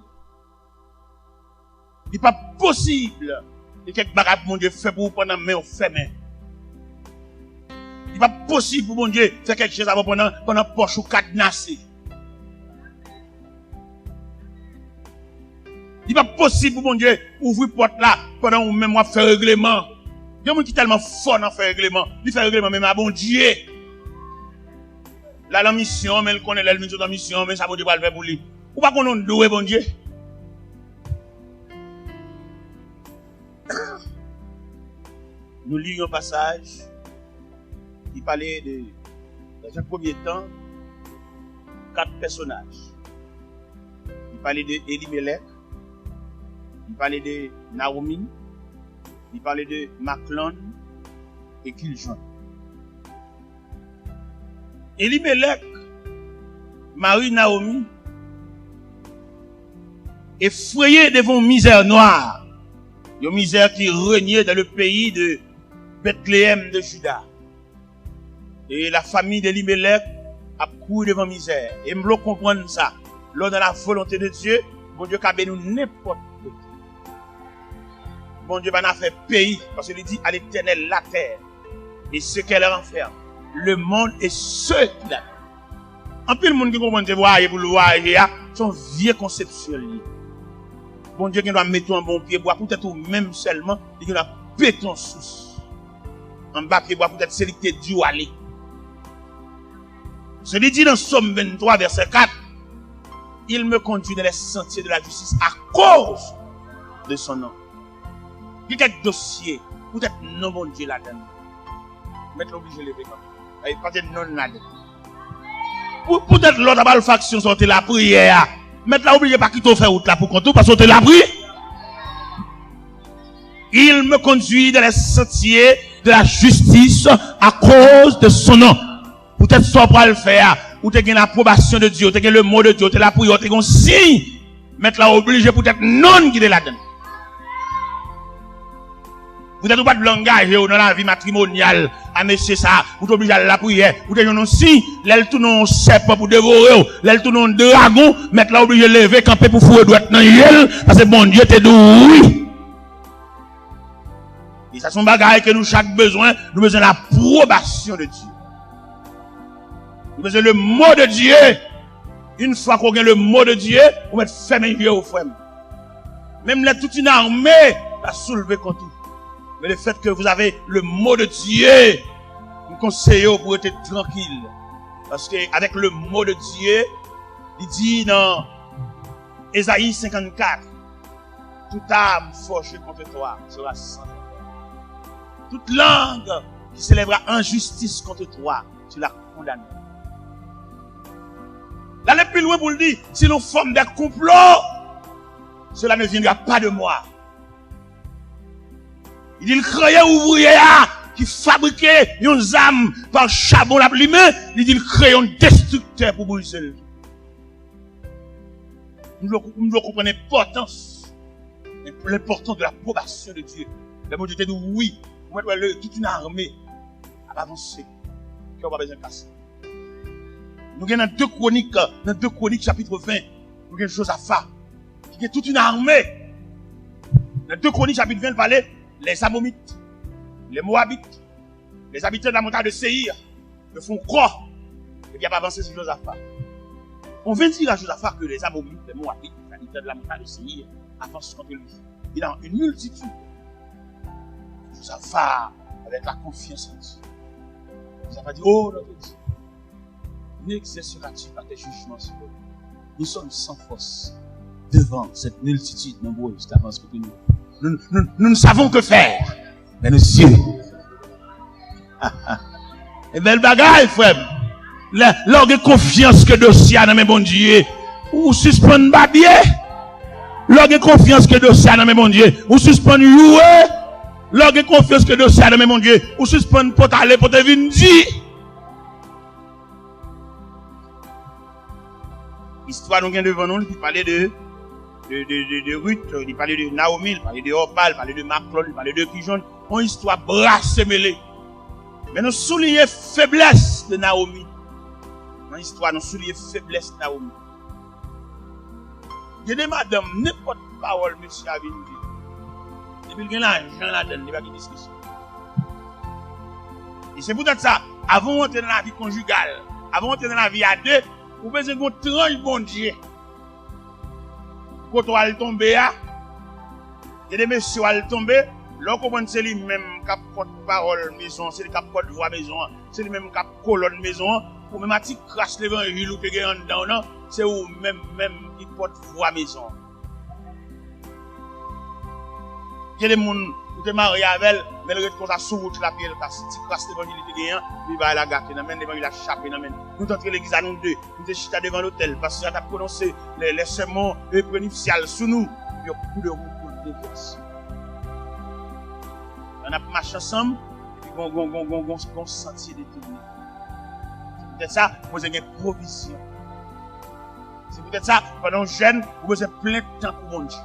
Il n'est pas possible. Il y a quelques bagages pour mon Dieu fait pour vous pendant main au fait main. Il n'est pas possible pour mon Dieu faire quelque chose avant pendant poche ou cadenassé. Il n'est pas possible pour mon Dieu ouvrir porte là pendant où même moi faire règlement. Il y a des gens qui sont tellement forts dans faire règlement. Il fait règlement même à bon Dieu. Là, la mission, mais il connaît la mission de la mission, mais ça bon Dieu va le faire pour lui. Ou pas qu'on nous doit bon Dieu. Nous lisons un passage qui parlait de, dans un premier temps, 4 personnages. Il parlait de Elimelech, il parlait de Naomi, il parlait de Maclon et Kiljon. Elimelech, Marie Naomi, effrayé devant une misère noire, une misère qui régnait dans le pays de Bethléem de Juda. Et la famille d'Elimelech a couru devant misère. Et me le comprendre ça. Lors de la volonté de Dieu, bon Dieu a béni n'importe quoi. Bon Dieu va faire pays, parce qu'il dit à l'Éternel la terre et ce qu'elle renferme, le monde et ce qu'il a. En plus, le monde qui comprend voyager pour le voyager, son vieux conception. Bon Dieu qui doit mettre un bon pied bois, peut-être ou même seulement, il doit péter en sous. En bas pied bois, peut-être c'est lui qui dit où aller. Ce dit dans Somme 23, verset 4, il me conduit dans les sentiers de la justice à cause de son nom. Il y a quelques dossiers, peut-être non, mon Dieu, là-dedans. Mettre l'obligé de lever comme ça. Peut-être non, là-dedans. Peut-être l'autre a faction sorti la prière. Mettre là, obligé pas quitter faire route là pour qu'on parce que la prière. Il me conduit dans les sentiers de la justice à cause de son nom. Peut-être soit pour le faire, ou t'es l'approbation de Dieu, t'es le mot de Dieu, t'es la prière, t'es un signe, mettre là obligé pour être non qui est là-dedans. Vous êtes pas de langage dans la vie matrimoniale, à monsieur ça, vous êtes obligé à la prière, vous êtes un signe, l'aile tout non serpent pour dévorer, l'aile tout non dragon, mettre là obligé de lever, camper pour fouer droite dans yel, parce que bon Dieu t'es doué. Et ça sont bagailles que nous chaque besoin, nous besoin de l'approbation de Dieu. Nous besoin le mot de Dieu. Une fois qu'on a le mot de Dieu, on va fermer les yeux au frère. Même là, toute une armée va soulever contre vous. Mais le fait que vous avez le mot de Dieu, nous conseillons pour être tranquille. Parce que avec le mot de Dieu, il dit dans Ésaïe 54, toute âme forgée contre toi sera sans. Toute langue qui s'élèvera injustice contre toi, tu la condamnes. Là, le plus loin pour le dire, si nous formons des complots, cela ne viendra pas de moi. Il dit, le croyant ouvrier qui fabriquait une âme par charbon la plumée, il dit, le crayon destructeur pour briser. Nous devons comprendre l'importance de l'approbation de Dieu. La mot de Dieu dit oui. Toute une armée à avancer. Qui n'a pas besoin de casser. Nous avons dans 2 Chroniques chapitre 20, nous avons une chose à faire. Il y a toute une armée. Dans 2 Chroniques chapitre 20, il parlait les Ammonites, les Moabites, les habitants de la montagne de Séhir, le font croire. Et bien, pas avancer ces choses à faire. On vient de dire la chose à faire que les Ammonites, les Moabites, les habitants de la montagne de Séhir, avancent contre lui. Il y a une multitude. Ça va avec la confiance en Dieu. Ça va dire, oh notre Dieu, n'exercera-t-il pas tes jugements sur nous? Nous sommes sans force devant cette multitude nombreuse qui avance contre nous. Nous ne savons que faire. Mais nos yeux. Et belle bagaille, frère. Là, on a confiance que dossier dans mes bon Dieu. Ou suspendre babier. Là, on a confiance que dossier dans mes bon Dieu. Ou suspendre jouer. Lorsque confiance que dossier à mon Dieu, ou suspendre pour t'aller pour te venir dire. Histoire nous devant nous, il parlait de Ruth, il parlait de Naomi, il parlait de Opal, il parlait de Maclon, il parlait de Kijon. Une histoire brassée mêlée. Mais nous soulignons faiblesse de Naomi. Dans l'histoire, nous soulignons faiblesse de Naomi. Il y a des madames, n'importe parole, monsieur a venu dire. Et puis, il y a l'argent là-dedans, il n'y a pas de discussion. Et c'est peut-être ça, avant d'entrer dans la vie conjugale, avant d'entrer dans la vie à deux, vous pouvez vous tranche bon Dieu. Quand on va tomber, il y a des messieurs qui vont tomber, là, on c'est les mêmes qui porte-parole maison, c'est les qui porte-voix maison, c'est les mêmes qui colonne maison, ou même qui crache l'évangile ou qui est en dedans, c'est eux même qui porte-voix maison. Il y a des gens qui sont mariés avec elle, mais le reste comme ça sous route la pied, parce que si tu crasses l'évangile qui est il va la gâter, l'évangile a chapé. Nous entrons l'église à nous deux, nous sommes chita devant l'hôtel, parce que tu as prononcé les sermons prénuptiales sous nous, il y a beaucoup de route pour le déverser. On a marché ensemble, et puis on sentier détourné. C'est peut-être ça, vous avez une provision. C'est peut-être ça, pendant jeune, vous avez plein de temps pour mon Dieu.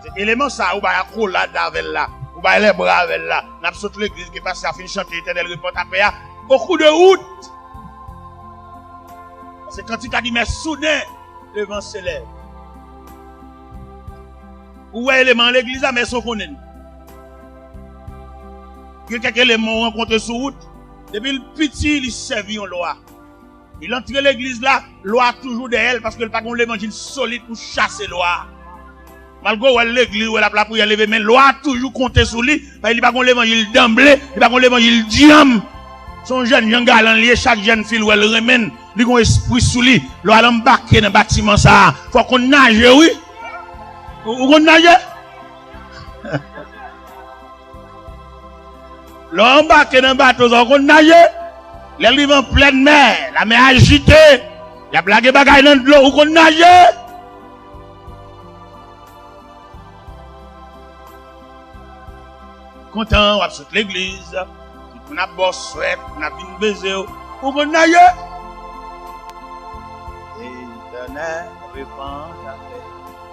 C'est élément ça, ou bah la collade avec là, ou bah les bras avec là, n'a sauté l'église qui passe à fin chanter l'éternel répond à paix, beaucoup de route. C'est quand il a dit mais soudain le vent se lève. Ou élément l'église mais son connaît. Quelques éléments rencontrés sur route, depuis le petit il servit en loi. Il entre l'église là, loi toujours derrière parce que le pas l'évangile solide pour chasser loi. Malgré l'église où elle a la prière lever, mais loi toujours compter sur lui, parce qu'il n'y a pas l'évangile d'emblée, il n'y a pas l'évangile d'yam. Son jeune galant lié, chaque jeune fille où elle remène, il a un esprit sous lui, loi l'embarquer dans le bâtiment ça. Faut qu'on nage, oui. Ou qu'on nage? L'embarquer dans le bateau, faut qu'on nage. Les livres en pleine mer, la mer agitée, il y a blagué bagaille dans l'eau, ou qu'on nage. Content, on va sortir l'église, on a bossé, on a bien baisé, on va nager. L'Éternel répand ta paix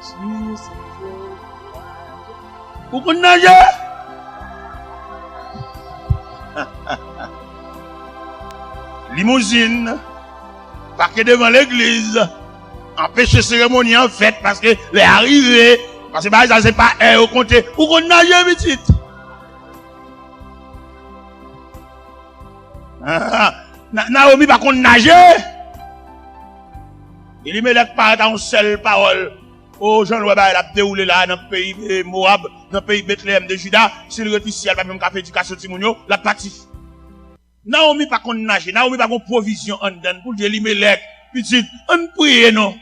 sur ses eaux. Vous pouvez nager? Limousine, parquet devant l'église, empêcher cérémonie en fête parce que les arrivés, parce que ça c'est pas un au compté. Vous pouvez nager, petit. Naomi par contre nager. Il y met pas dans une seule parole. Oh, Jean-Louis, il a déroulé là, dans le pays de Moab, dans le pays de Bethléem de Juda. S'il réussit, il va même faire éducation de Timounio, la partie. Naomi pas qu'on nage, Naomi pas qu'on provision en dedans pour dire Limelec, petit, on prie non.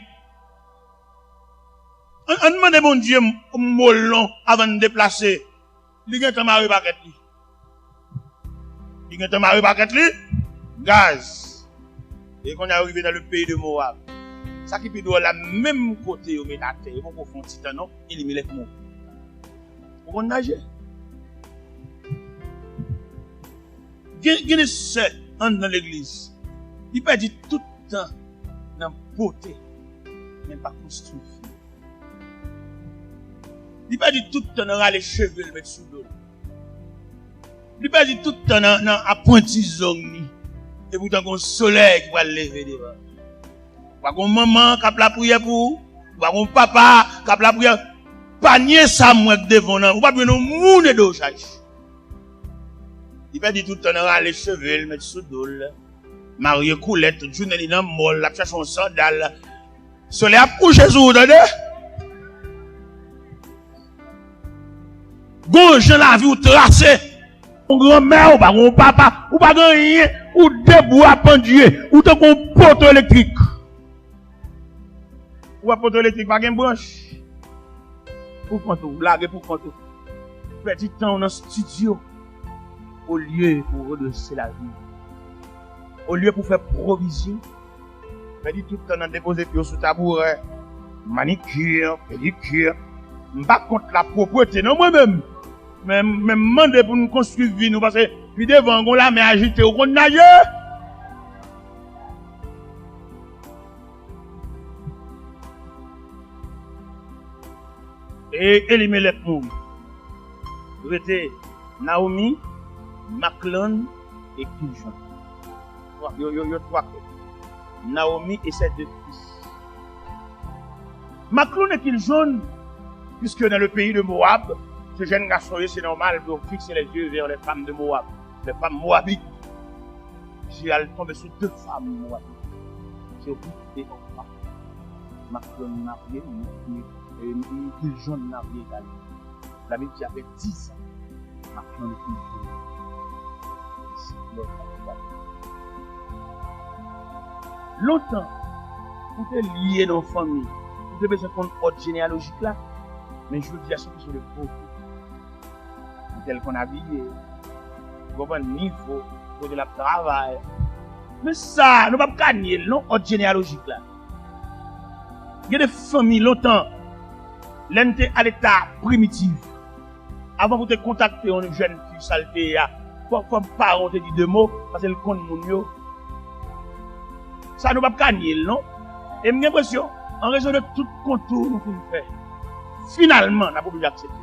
On demande bon Dieu molon avant de déplacer. Il y a un mari paquet li. Il y a un mari paquet li, gaz. Et qu'on est arrivé dans le pays de Moab. Ça qui peut doit la même côté au métaté, ils vont confondre titan non, il met les mots. Pour nager. Gene seul dans l'église. Il peut dire tout le temps dans beauté, même pas construire. Il peut dire tout le temps dans les cheveux le mettre sous l'eau. Il peut dire tout le temps dans apprentissage et pourtant qu'on soleil qui va lever devant. Pas qu'on maman qui a la prière pour, pas qu'on papa qui a la prière, panier ça moi devant nous, ou pas bien nous monde de charge. Il peut dire tout le temps dans les cheveux, mettre sous dol. Marie coulette, journée dans mol, la cherche un sandal. Soleil a couché sur vous, attendez? Gauche la vie ou tracé. Mon grand-mère ou pas mon papa, ou pas rien, ou debout à penduer, ou tant qu'on poteau électrique. Ou un poteau électrique, pas une branche. Pour quand blague pour quand petit temps dans le studio, au lieu pour redresser la vie, au lieu pour faire provision, petit tout le temps dans déposer pied sous tabouret, manicure, pédicure, pas contre la propreté, non moi-même. Même demander pour nous construire vie, nous, parce que, puis devant, on l'a mais agité, on nage. Et Elimelech mourit. Vous étiez Naomi, Maclon et Kiljon. Yo trois. Naomi et ses deux fils. Maclon et Kiljon, puisque dans le pays de Moab, ce jeune garçon, c'est normal pour fixer les yeux vers les femmes de Moab, les femmes moabites. Si elle tombe sur deux femmes moabites, c'est Ruth et Orpah. Maclon marié, et Kiljon marié également. La Bible dit avait 10 ans. Maclon et Kiljon. Longtemps, pour te lier dans la famille, vous devez besoin de ordre généalogique là, mais je vous dis à ceux qui sont le pauvre. Tel qu'on a habillé, un niveau, de la travail. Mais ça, nous ne pouvons pas gagner, non, ordre généalogique là. Il y a des familles longtemps, l'entité à l'état primitif. Avant de te contacter une jeune fille saltée, comme parent te dit deux mots, parce qu'elle compte mon yo. Ça, nous ne pouvons pas gagner, non. Et j'ai l'impression, en raison de tout contour nous pouvons faire, finalement, nous n'avons pas pu accepter.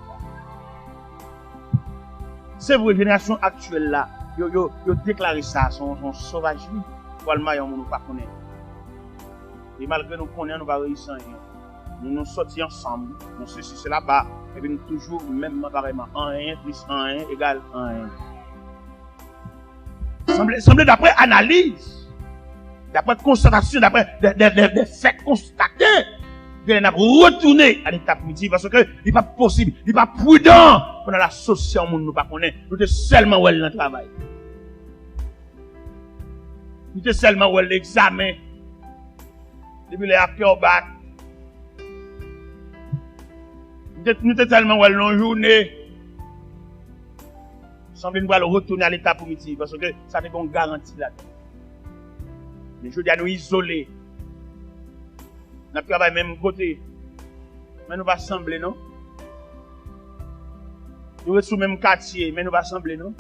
C'est vrai, la génération actuelle là, yo déclaré ça, son sauvagerie, pour le maillot, nous ne pas connaître. Et malgré nous connaissons, nous ne pas réussir. Nous nous sortis ensemble, nous ceci, c'est là-bas, et puis nous toujours, même apparemment, 1 plus 1 égale 1. Semble d'après analyse, d'après constatation, d'après des faits constatés, qu'on a retourné à l'état primitif parce que il n'est pas possible, il n'est pas prudent pendant la société au monde nous pas connaît, nous sommes seulement où elle dans le travail. Nous sommes seulement où elle l'examen. Depuis les acteurs battent. Nous sommes seulement où elle dans la journée. Semble nous allons retourner à l'état primitif parce que ça n'est pas une garantie là. Mais je dis à nous isoler. Nous travaillons même côté. Mais nous pas sembler, non? Nous sommes sous le même quartier, mais nous pas sembler, non?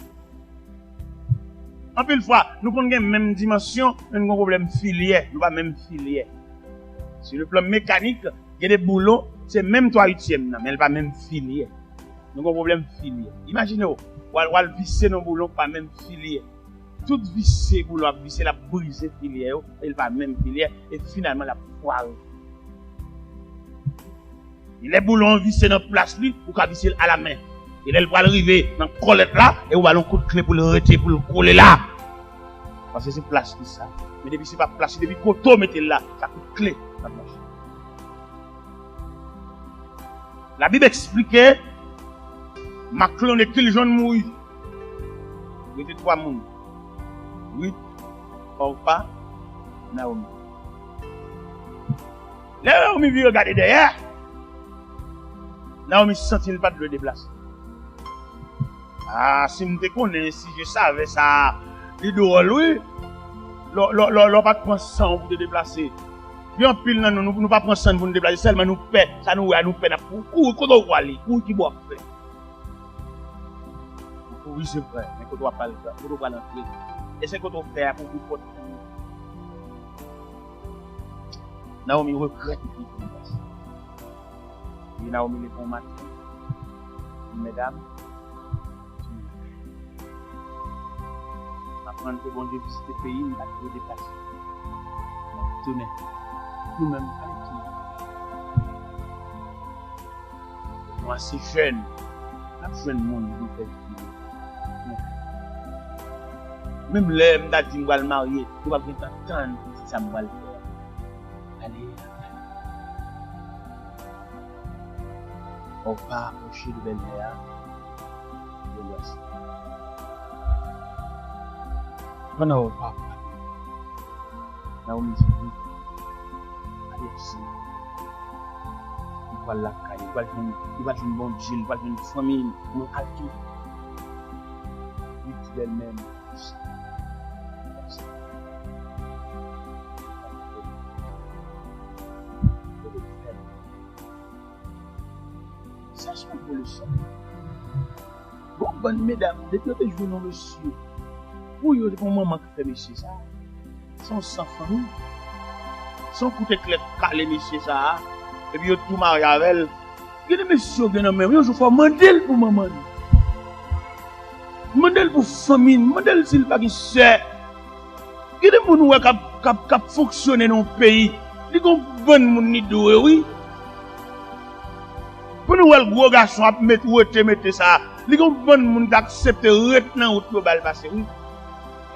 En plus, fois, nous avons la même dimension, mais nous avons un problème filier. Nous pas même filier. Sur le plan mécanique, il y a des boulons, c'est même 3/8, mais elle va même filer. Donc, un problème filier. Imaginez, ou visser nos boulons, pas même filier. Tout visser boulon, visser la briser filier, elle va même filier, et finalement la poire. Les boulons vissés dans la place, lui, ou qu'à visser à la main. Et elle va arriver dans la colette là, et on va un coup de clé pour le retirer, pour le coller là. Parce que c'est place qui ça. Mais depuis c'est pas place, depuis qu'on mettez là, ça coûte clé. Ça marche. La Bible expliquait, Maclon et quel jeune mouille. Il était 3 mouilles. Oui, Orpa, Naomi. Là, Naomi vient regarder derrière. Naomi se sentit pas de le déplacer. Ah, si je te connais, si je savais ça, il doit lui, l'on pas prendre sang pour te déplacer. Bien pile, nous pas prendre sang pour nous déplacer, seulement nous paie, ça nous paie pour qu'on doit aller, pour qui doit faire. Oui, c'est vrai, mais qu'on doit pas le faire, qu'on doit pas l'entrer. Et c'est qu'on doit faire pour vous porter. Naomi regrette qu'il faut passer. Et Naomi les bon matin. Mesdames, apprendre que bon Dieu visite le pays, il va tout déplacer. Tournez. Nous-mêmes, nous assez jeunes, nous jeune monde, nous faisons. Même l'homme d'a dit, nous allons marier, nous allons attendre si ça va le faire. Allez, on va approcher de belle-mère de l'Ouest. Pendant on va Naomi dit oui. Allez aussi. Il va la caille, il va une bonne Dieu, il va une famille, il va tout. Il dit d'elle-même. Ça se pour le sang. Bon, bonne mesdames, depuis que je vous monsieur, pour y avoir un maman qui fait monsieur ça, sans famille, sans coûter clair caler monsieur ça, et puis tout marié avec elle. Il y a des messieurs qui ont même, je faut mandel pour maman. Mandel pour famille, mandel s'il pas qui sait. Il y a des gens qui fonctionnent dans le pays. Il y a des gens qui sont oui. Pour nous, le gros garçon a mettre ça. Il y a des gens qui acceptent de retenir au bal passer.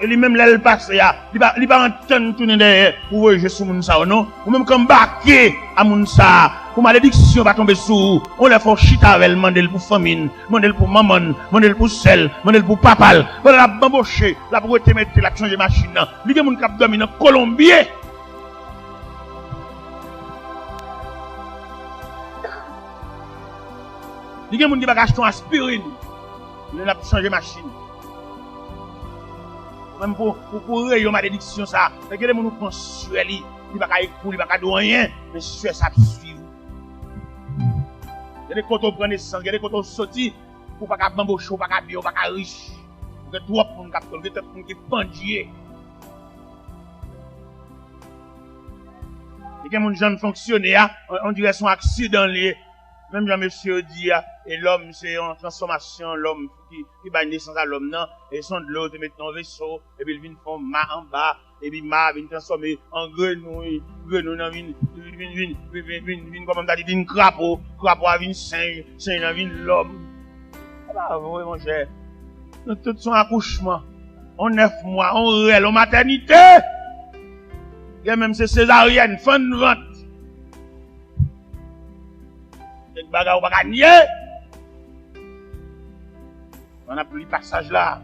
Et lui-même, là, il passe, il va entendre tourner derrière pour voir sur moun sa ou non. Ou même comme baquer à moun sa. Pour malédiction va tomber sous. On les fait chita avec mandel pour famine, mandel pour maman, mandel pour sel, mandel pour papal. Voilà la bamboché, la pour te mettre la changer machine. Il y a des gens qui dorment dans Colombie. Il y a des gens qui va acheter aspirine. Il a changer machine. Même pour rayon malédiction ça. Il y a des gens qui pensent sur lui. Il va pas écouter, il va pas faire rien, mais sur ça suit. Il y a des côtés prendre sang, il y a des côtés sortir pour pas qu'à bambocho, pas qu'à bio, pas qu'à riche. Pour que trop pour nous capter, pour que pendier. Il y a des gens qui fonctionnent, on dirait son accident lié. Même Jean-Monsieur dit, et l'homme, c'est en transformation, l'homme qui bat naissance à l'homme, non, et son de l'eau, te met dans un vaisseau, et puis il vient faire ma en bas, et puis ma vient transformer en grenouille, non, vient, comme on dit, vient crapaud vient singe vient l'homme. Ah, oui, mon cher. Tout son accouchement, en 9 mois, en réel, en maternité. Et même c'est césarienne, fin de vente. Bagarre ou pas gagner. On a pris le passage là.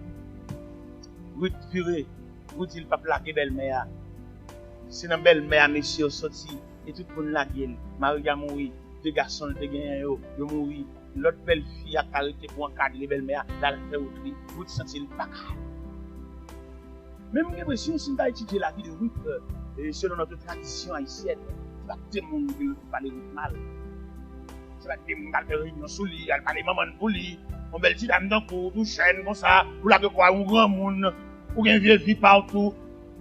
Ruth Furé, Ruth il pas plaqué belle-mère. C'est dans belle-mère monsieur sorti et tout le monde la gueule. Marie a mouru, 2 garçons te gagné yo mouru. L'autre belle fille a arrêté pour encadrer belle-mère dans le faire autre. Ruth senti le pas. Même l'impression si on va étudier la vie de Ruth selon notre tradition haïtienne, pas tout le monde qui parle mal. Elle va faire réunion sous lui, elle parle maman pour lui, on belle petite dame dans le tout chaîne comme ça, pour la que quoi, un grand monde, pour une vieille vie partout.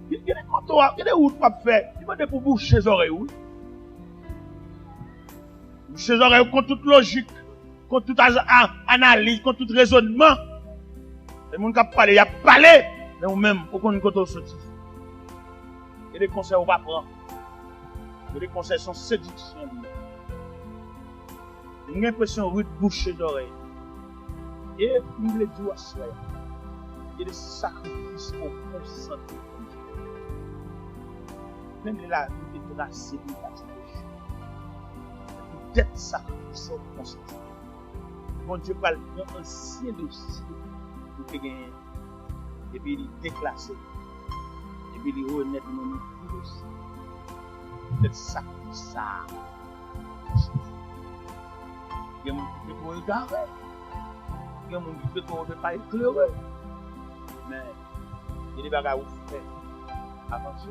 Il y a des routes pour faire, il va pour boucher les oreilles. Ces oreilles contre toute logique, contre toute analyse, contre tout raisonnement. Les gens qui parlent, il y a parlé, mais vous-même, pour qu'on ne soit sorti. Et des conseils, on va prendre. Et des conseils sont séduction. J'ai l'impression de boucher les oreilles. Et nous voulons dire à soi, il y a des sacrifices qu'on consente. Même la vie est tracée de la situation. Peut-être sacrifice qu'on consente. Bon Dieu va le prendre ancien dossier pour te gagner. Et puis il déclasse. Et puis il remet dans nos dossiers. Peut-être sacrifice ça. Il y a des gens qui peuvent te regarder. Il y a des gens qui peuvent te pas éclairer. Mais il y a des bagages où vous faites. Avancez,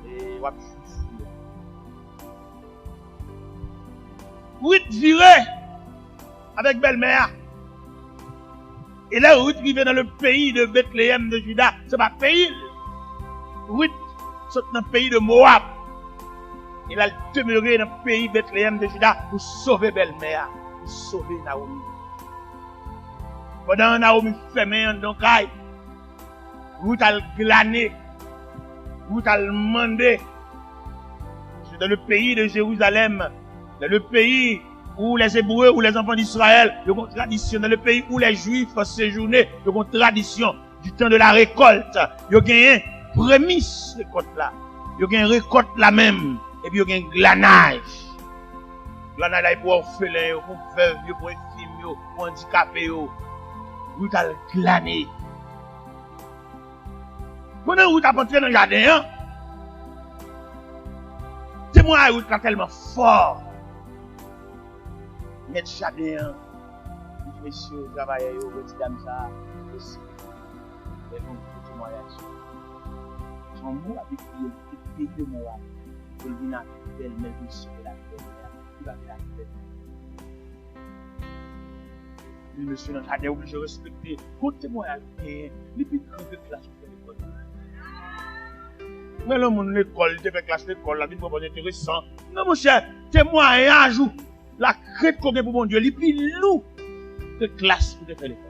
et wap chouchou. Ruth virait avec belle-mère. Et là, Ruth vivait dans le pays de Bethléem de Juda. C'est pas pays. Ruth saute dans le pays de Moab. Il a demeuré dans le pays de Bethléem de Juda pour sauver belle-mère, pour sauver Naomi. Pendant Naomi fermé en donkaï, Ruth a glané. Vous allez demander, c'est dans le pays de Jérusalem, dans le pays où les Hébreux ou les enfants d'Israël, ils ont une tradition, dans le pays où les Juifs séjournaient, ils ont une tradition du temps de la récolte. Ils ont gagné prémisse récolte là. Ils ont gagné récolte là même. Et puis ils ont gagné glanage. Glanage là, pour orphelins, pour veuves, pour infirmes, pour handicapés. Vous allez glaner. Pendant que vous avez entré dans le jardin, c'est moi qui est tellement fort. Mettre le jardin, messieurs, travailleurs, petits dames, ça, aussi. Et donc, tout le mariage. Son mot avec le pays de Moab, il vient à belle, mais il se fait la terre. Il va faire la terre. Le monsieur dans le jardin, obligé de respecter. Comptez-moi à bien, les petits trucs de classe pour l'école. Mais le monde l'école, tu fais classe l'école, la vie n'est pas intéressant. Non, mon cher, témoignage, la crête qu'on a pour mon Dieu, il est plus lourd que classe pour te faire l'école.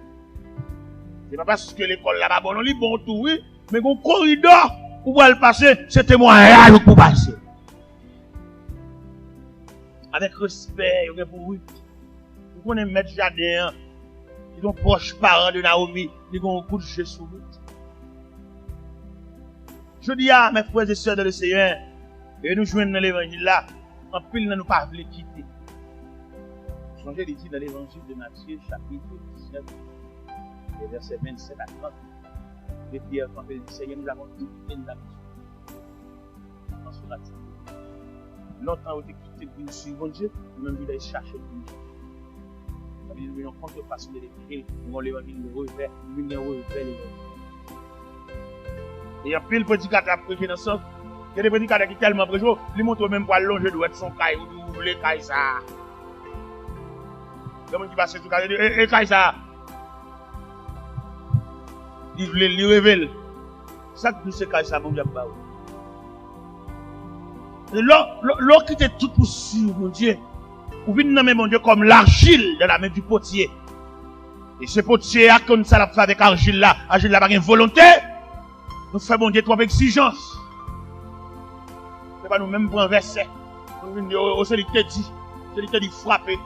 C'est pas parce que l'école là-bas, bon, il est bon tout, oui, mais mon corridor pour pouvoir le passer, c'est témoignage pour passer. Avec respect, pour lui. Vous connaissez mettre jardin, ils sont proches parents de Naomi, ils ont un coup de jeu sur lui. Je dis à mes frères et sœurs de le Seigneur, et nous jouons dans l'évangile là, en pile, nous pas voulu quitter. Changez les titres dans l'évangile de Matthieu, chapitre 19, versets 27 à 30. Et Pierre, quand il dit Seigneur, nous avons tout fait, nous avons tout. Longtemps, on a quitté pour nous suivre Dieu, nous-mêmes, nous allons chercher Dieu. Nous venons contrefaçon de l'évangile, nous avons l'évangile de revers, nous venons revers l'évangile. Et il y a plus de prédicateurs à prêcher dans le sens. Il y a des prédicateurs qui tellement prêchent, ils montrent même pas longer de son caille ou de caille ça. Il y a des gens qui passent tout caille, et caille ça. Ils révèlent. Ça que nous c'est caille ça, mon Dieu. Et l'or qui était tout pour suivre, mon Dieu. Vous venez nommer mon Dieu comme l'argile dans la main du potier. Et ce potier a comme ça la fait avec l'argile là. L'argile là, pas une volonté. Nous faisons bon Dieu trop d'exigence. Ce n'est pas nous-mêmes pour un verset. Nous venons celui qui dit frapper.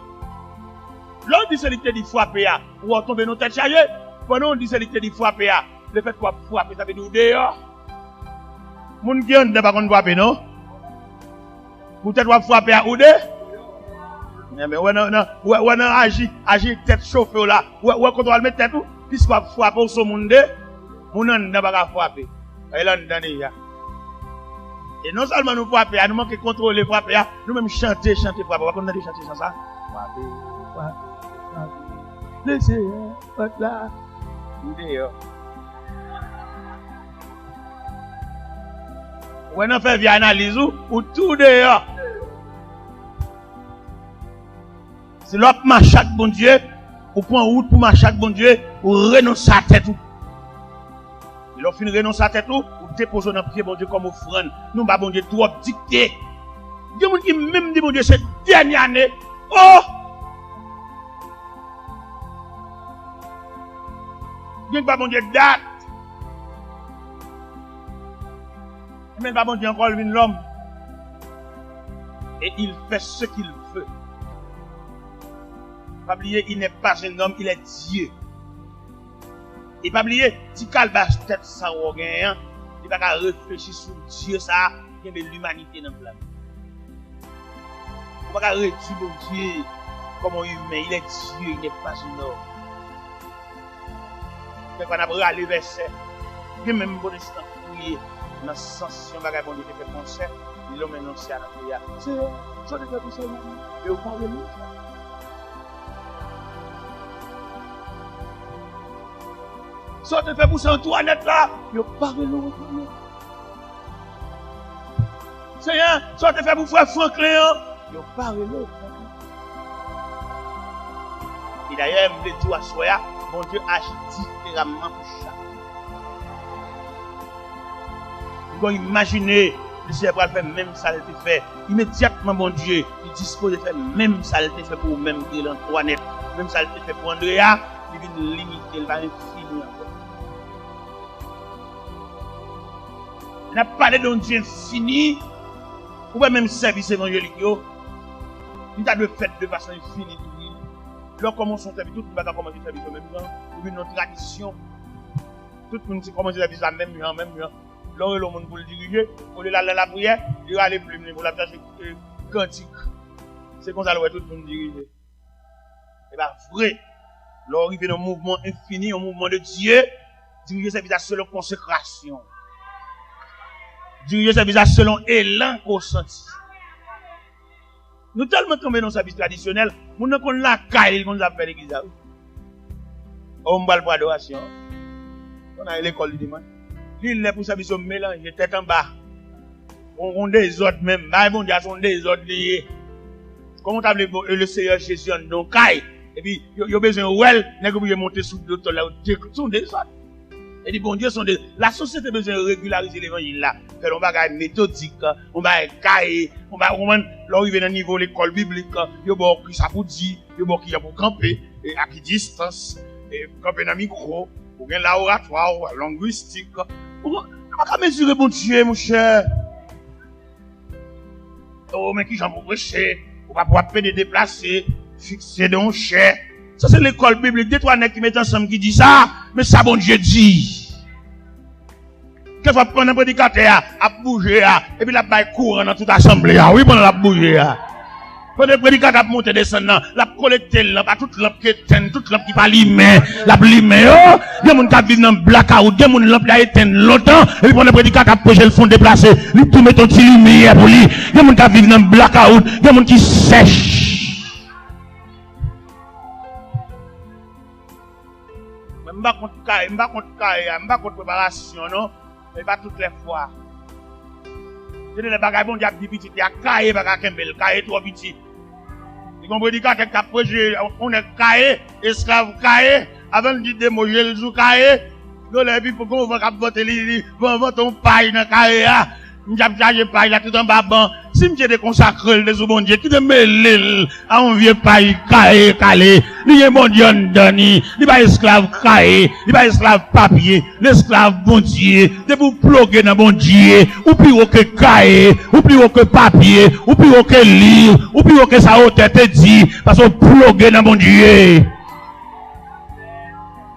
L'autre dit celui qui dit frapper, ou on tombe nos têtes chargées. Pendant on dit celui qui dit frapper, le fait qu'on frapper, ça veut dire dehors. Moun qui ne pas qu'on frapper, non? Peut-être qu'on frapper à ou deux? Mais on agit tête chauffée là. Ou quand on va le mettre tête, puisqu'on va frapper au son monde. Nous ne pouvons pas frapper. Et non seulement nous frapper, nous manquons de contrôler frapper, nous même chanter frapper. On va chanter sans ça. Frapper. Le Seigneur, votre là. On a fait via analyse ou tout dehors. C'est l'autre marche chaque bon Dieu, ou prend route pour marcher chaque bon Dieu, ou renoncer à tête. Il a fini de renoncer à tête ou déposer dans le pied bon Dieu comme offrande. Nous, bon Dieu, trop dicté. Il y a des gens qui même dit, mon Dieu, cette dernière année, oh! Il y a pas, mon Dieu, date. Mais pas, mon Dieu, encore l'homme. Et il fait ce qu'il veut. Pas oublier, il n'est pas un homme, il est Dieu. Et pas oublier, si Calbas tête sans orgueil, il va pas réfléchir sur Dieu, ça, il y a l'humanité dans le plan. On va pas réduire mon Dieu comme un humain, il est Dieu, il n'est pas un homme. Quand on a râlé verset, il y a même bon instant prier, dans le sens, si on va répondre, il fait concert, il l'a annoncé à la prière. C'est ça, de faire tout ça, et au fond de nous. Ça te fait pour ça Antoinette là, il parle de nous. Seigneur, ça te fait pour frère Franklin, il parle de nous. Et d'ailleurs, je me dis à soi, mon Dieu agit différemment pour chaque. Vous pouvez imaginer, le Seigneur va faire même ça, il fait. Immédiatement, mon Dieu, il dispose de faire même ça, il fait pour même Antoinette, même ça, il fait pour Andrea, il vient limiter, il va infini encore. Il n'a pas parlé d'un Dieu infini, ou même service évangélique, il a de fait de façon infinie. Là, comment son service, tout le monde a commencé à service en même temps, ou une tradition. Tout le monde a commencé à service en même temps, Là, le monde pour le diriger, pour aller la prière, il va aller plus pour la tâche quantique. C'est comme ça que tout le monde dirige. Et bien, vrai, là, arrive dans un mouvement infini, un mouvement de Dieu, diriger service selon consécration. Diriger service selon élan qu'on senti. Nous tellement tombés dans le service traditionnel, nous ne connaissons pas la caille qu'on appelle l'église. On va pour adoration. On a l'école du dimanche. Il est pour service au mélange, tête en bas. On des autres même. Bon Dieu, on des autres liés. Comment t'as le Seigneur Jésus en donc caille? Et puis, il y a besoin de well, n'est-ce que monter sous d'autres là, sont des autres. Et dit, bon Dieu, la société a besoin de régulariser l'évangile là. Faire un bagage méthodique, on va cahier, on va arriver dans le niveau de l'école biblique, il y a qui ça pour dire, il y a qui pour camper, et à qui distance, et camper dans le micro, pour gagner l'oratoire, linguistique. On va pas mesurer, bon Dieu, mon cher. Oh, mais qui j'en pour prêcher, on va pouvoir payer déplacer, fixer dans cher. Ça, c'est l'école biblique. Des trois nègres qui mettent ensemble qui disent ça, mais ça, bon Dieu dit. Qu'est-ce qu'on prend un prédicateur à bouger, et puis la baille courant dans toute l'assemblée. Oui, pendant la bouger. Quand le prédicateur monte descendant, la collecte, pas toute lampe qui éteint, toute lampe qui va limer, la limer, oh, il y a des gens qui vivent dans le blackout, il y a des gens qui lampe éteint longtemps, et puis quand le prédicateur prêche le fond déplacé, il tout met un petit lumière pour lui, il y a des gens qui vivent dans le blackout, il y a des gens qui sèchent. Je ne suis pas contre préparation, non, mais pas toutes les fois. Je dis les bagages, bon, il y a des petits, il y a caillé, il caillé trop petit. Vous comprenez quand on est caillé, esclave caillé, avant de dire des mots, je joue caillé, donc les puis pour qu'on va voter, on va ton paille dans caillé, m'j'ap chargé paille là tout en bas ban. Si m'j'ai déconsacré le sous bon Dieu, qui te mêle à un vieux paille caillé, calé, il est bon Dieu en donné, il pas esclave caillé, il pas esclave papier, l'esclave bon Dieu, de vous ploguer dans bon Dieu, ou plus haut que caillé, ou plus haut que papier, ou plus haut que livre, ou plus haut que sa haute te dit, parce qu'on ploguer dans bon Dieu.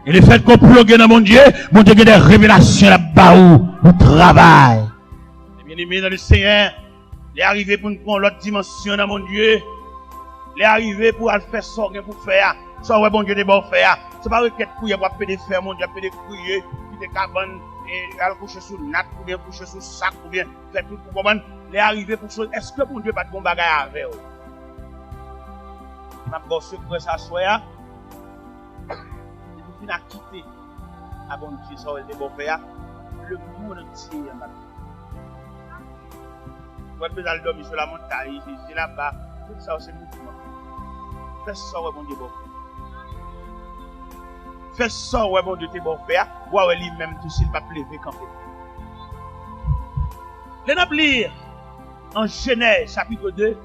Et le fait qu'on plogue dans mon Dieu a des révélations là-bas où travail. Bien-aimé dans le Seigneur, il est arrivé pour nous prendre l'autre dimension dans mon Dieu. Il est arrivé pour faire ça pour faire. Ça, ouais, bon Dieu, des bons faire. C'est pas requête pour y avoir des faire, mon Dieu, des couilles, des cabanes, et aller coucher sous natte, ou bien coucher sous sac, ou bien faire tout pour comprendre. Il est arrivé pour ça. Est-ce que mon Dieu pas de bon bagage avec vous? Ma bosse pour s'asseoir. Il a quitté à bon Dieu, ça, des bons faire. Le monde entier, votre pédale dormir sur la montagne, c'est là-bas, tout ça c'est mouvement. Fais ça, ouais, mon Dieu, bon. Fais ça, ouais, mon Dieu, t'es bon faire. Ouais, lui-même, tout s'il va pleuver quand même. Les nappes lire. En Genèse, chapitre 2,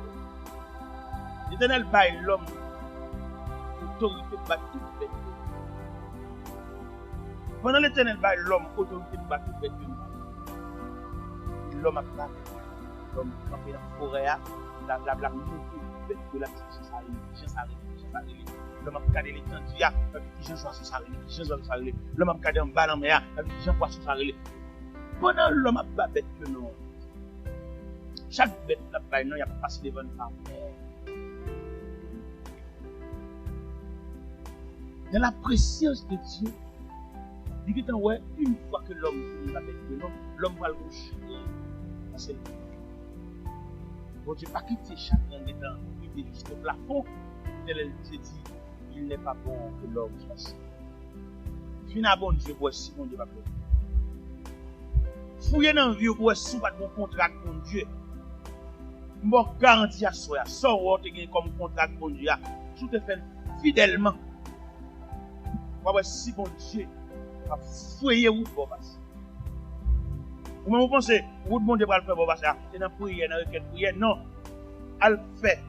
l'Éternel baille l'homme autorité de battre toute bête. Pendant l'Éternel baille l'homme autorité de battre toute bête, l'homme a battu. L'homme a campé dans la forêt, la montée de la petite sarine, l'homme a regardé les tendus, la petite gens soit sur sarine, l'homme a regardé en bas dans la mer, la petite gens soit sur sarine. Pendant l'homme a battu bête que non. Chaque bête là, il y a passé devant une femme. Dans la préscience de Dieu, il dit ouais, une fois que l'homme finit la bête de l'homme va le coucher. C'est le bon Dieu pas quitter chacun des temps, il est jusqu'au plafond, elle dit, il n'est pas bon que l'homme soit seul. Fina bon Dieu, voici mon Dieu va faire. Fouillez dans la vie, voici pas de bon contrat avec mon Dieu. Bon garantie à soi, sans ou te gagner comme contrat avec mon Dieu, tout te fait fidèlement. Voici mon Dieu, va fouiller où bon passe. Vous pensez, vous demandez pas le faire, c'est dans la prière, dans la requête prière. Non. Elle fait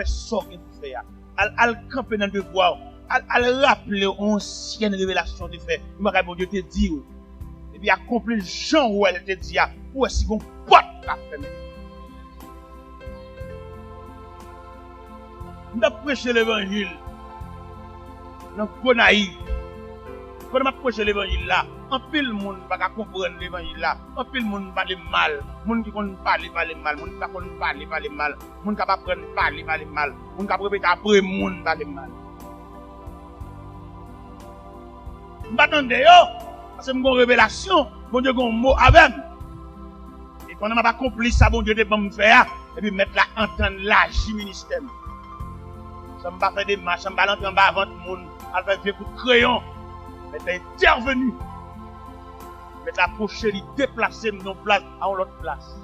ça qu'il faut faire. Elle campe dans le devoir. Elle rappelle l'ancienne révélation de fait. Mon Dieu te dit. Et puis accomplir le genre où elle te dit. Où est-ce qu'on porte la femme? Nous avons prêché l'évangile. Dans le naïf. Quand on a prêché l'évangile là, en pile monde va comprendre l'évangile là. En pile monde va parler mal, monde qui connaît parler mal, monde qui pas connaît parler mal, monde qui pas prendre parler mal, monde qui répéter après monde parler mal. M'attendez yo, parce que mon révélation, bon Dieu gon mot avec. Et quand on m'a pas accompli ça, bon Dieu de bon me faire et puis mettre la entendre l'agir ministère. Ça me pas faire des marches, ça me pas entrer en bas avant tout monde, à faire vieux coup de crayon. Mais intervenu. Mais approcher, lui déplacer nos places à une autre place.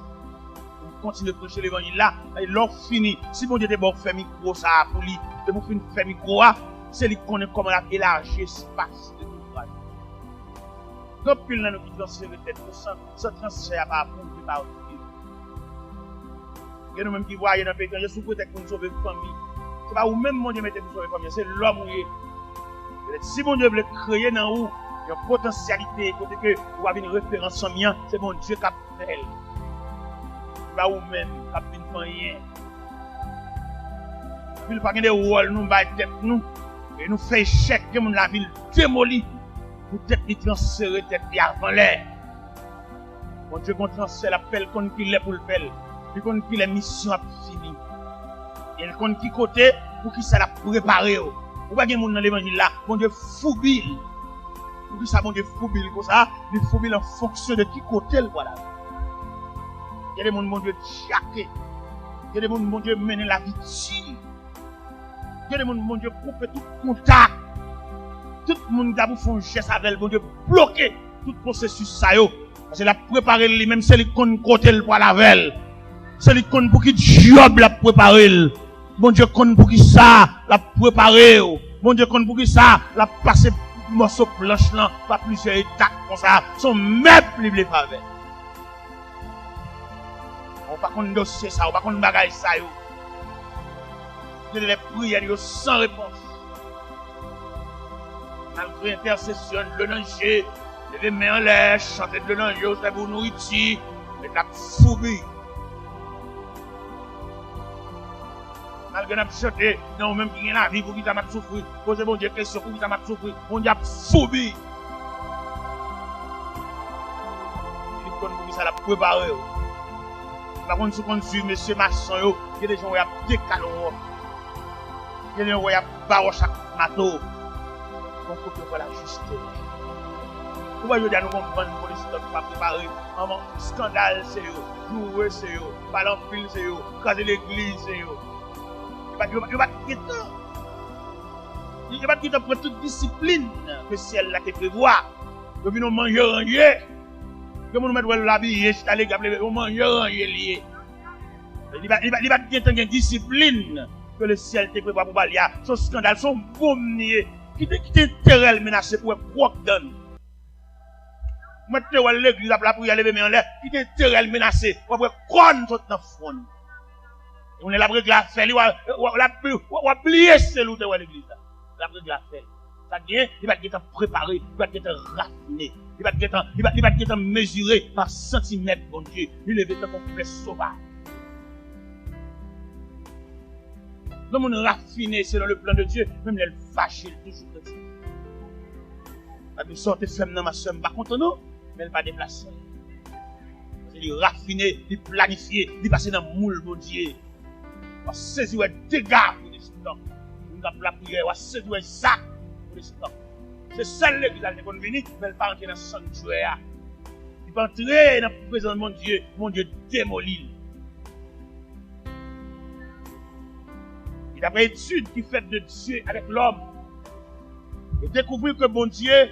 On continue de prêcher l'évangile là. Et l'or fini. Si mon Dieu te bon fait micro ça pour lui, de vous faire micro, c'est lui connaît comment élargir l'espace de l'ouvrage. Quand pile dans nous qui transfère tête, sans transfert pas pour nous pas autre. Il y a nous même qui voyons dans le pays, je suis peut-être pour nous sauver une famille. C'est pas vous même mon Dieu mettez pour sauver une famille, c'est l'homme où il est. Si mon Dieu veut créer dans vous une potentialité, côté que vous avez une référence en mien, c'est mon Dieu qui a fait. Pas vous-même, qui a fait rien. Il n'y a pas de rôle, nous battons tête nous, et nous faisons échec, que la ville démolie, pour tête qui transférer tête avant l'air. Mon Dieu, qu'on transfère l'appel qu'on qu'il est pour le faire, puis qu'on qu'il est mission à fini. Et qu'on qui côté, pour qu'il ça l'a préparé. Ou pas qu'il y a des gens dans l'évangile là, mon Dieu foubile. Pour que ça, mon Dieu foubile comme ça, il foubile en fonction de qui côté le voilà. Il y a des gens, mon Dieu, tchaké. Il y a des gens, mon Dieu, mener la vie tire. Il y a des gens, mon Dieu, couper tout contact. Tout le monde qui a fait un geste avec, mon Dieu, bloquer tout processus ça yo. Parce qu'il a préparé lui-même, c'est lui qu'on côté le pour la veille. C'est lui qu'on pour qui job l'a préparé. Bon Dieu, qu'on pour qui ça, l'a préparé. Bon Dieu, qu'on pour qui ça, l'a passé morceau planche là, pas plusieurs étapes comme ça. Son meuble les faveur. On pas qu'on dossier ça, on pas qu'on bagaille ça yo. Il y a des prières yo sans réponse. Malgré intercession, le danger, lever main en l'air, chanter de l'ange, c'est pour nourriture, mais la fourbi. Malgré n'a chanté, non, même qui a la vie pour qui t'a mal souffrir, posez bon Dieu question pour qui t'a mal souffrir, on a fourbi. Il faut pour qui ça l'a préparé. Par contre, si on suit monsieur Masson, il y a des gens qui ont décalé. Il y a des gens qui ont barré chaque matin. Donc, il faut la justice. Pourquoi je dis à nous comprendre que les police ne pas préparer un scandale, c'est eux, jouer, c'est eux, parler en fil, c'est eux, craser l'église, c'est eux. Il n'y a pas de temps. Il n'y a pas de temps pour toute discipline que celle-là te prévoit. Depuis nous manger rangé. Que nous mettons l'habillé, c'est allé gabler, nous manger rangé lié. Il n'y a pas de temps de discipline que le ciel te prévoit pour balayer. Son scandale, son bombe nié. Qui t'intéresse menacé pour un propre donne. mettez à l'église la prière lever mais en l'air, qui est terrel menacé, on va prendre tout dans front. On est la brique la fait, on oublier celui de l'église là. La brique la fait. Ça vient, il va être préparé, il va être raffiné, il va être mesuré par centimètres, bon Dieu. Il est vêtu complet sauvage. Le monde raffiné selon le plan de Dieu, même les fâchés, toujours chrétien. La sorte femme dans ma soeur, pas contre nous, mais elle pas déplacée. Il est raffiné, il est planifié, il est passé dans le moule, mon Dieu. On va saisir les dégâts pour les temps. On va la prière, on va saisir ça pour les temps. C'est celle qui a été convenue, mais elle pas entrer dans le sanctuaire. Il va entrer dans la présence de mon Dieu démoli. Et d'après l'étude qui fait de Dieu avec l'homme, et découvrir que bon Dieu est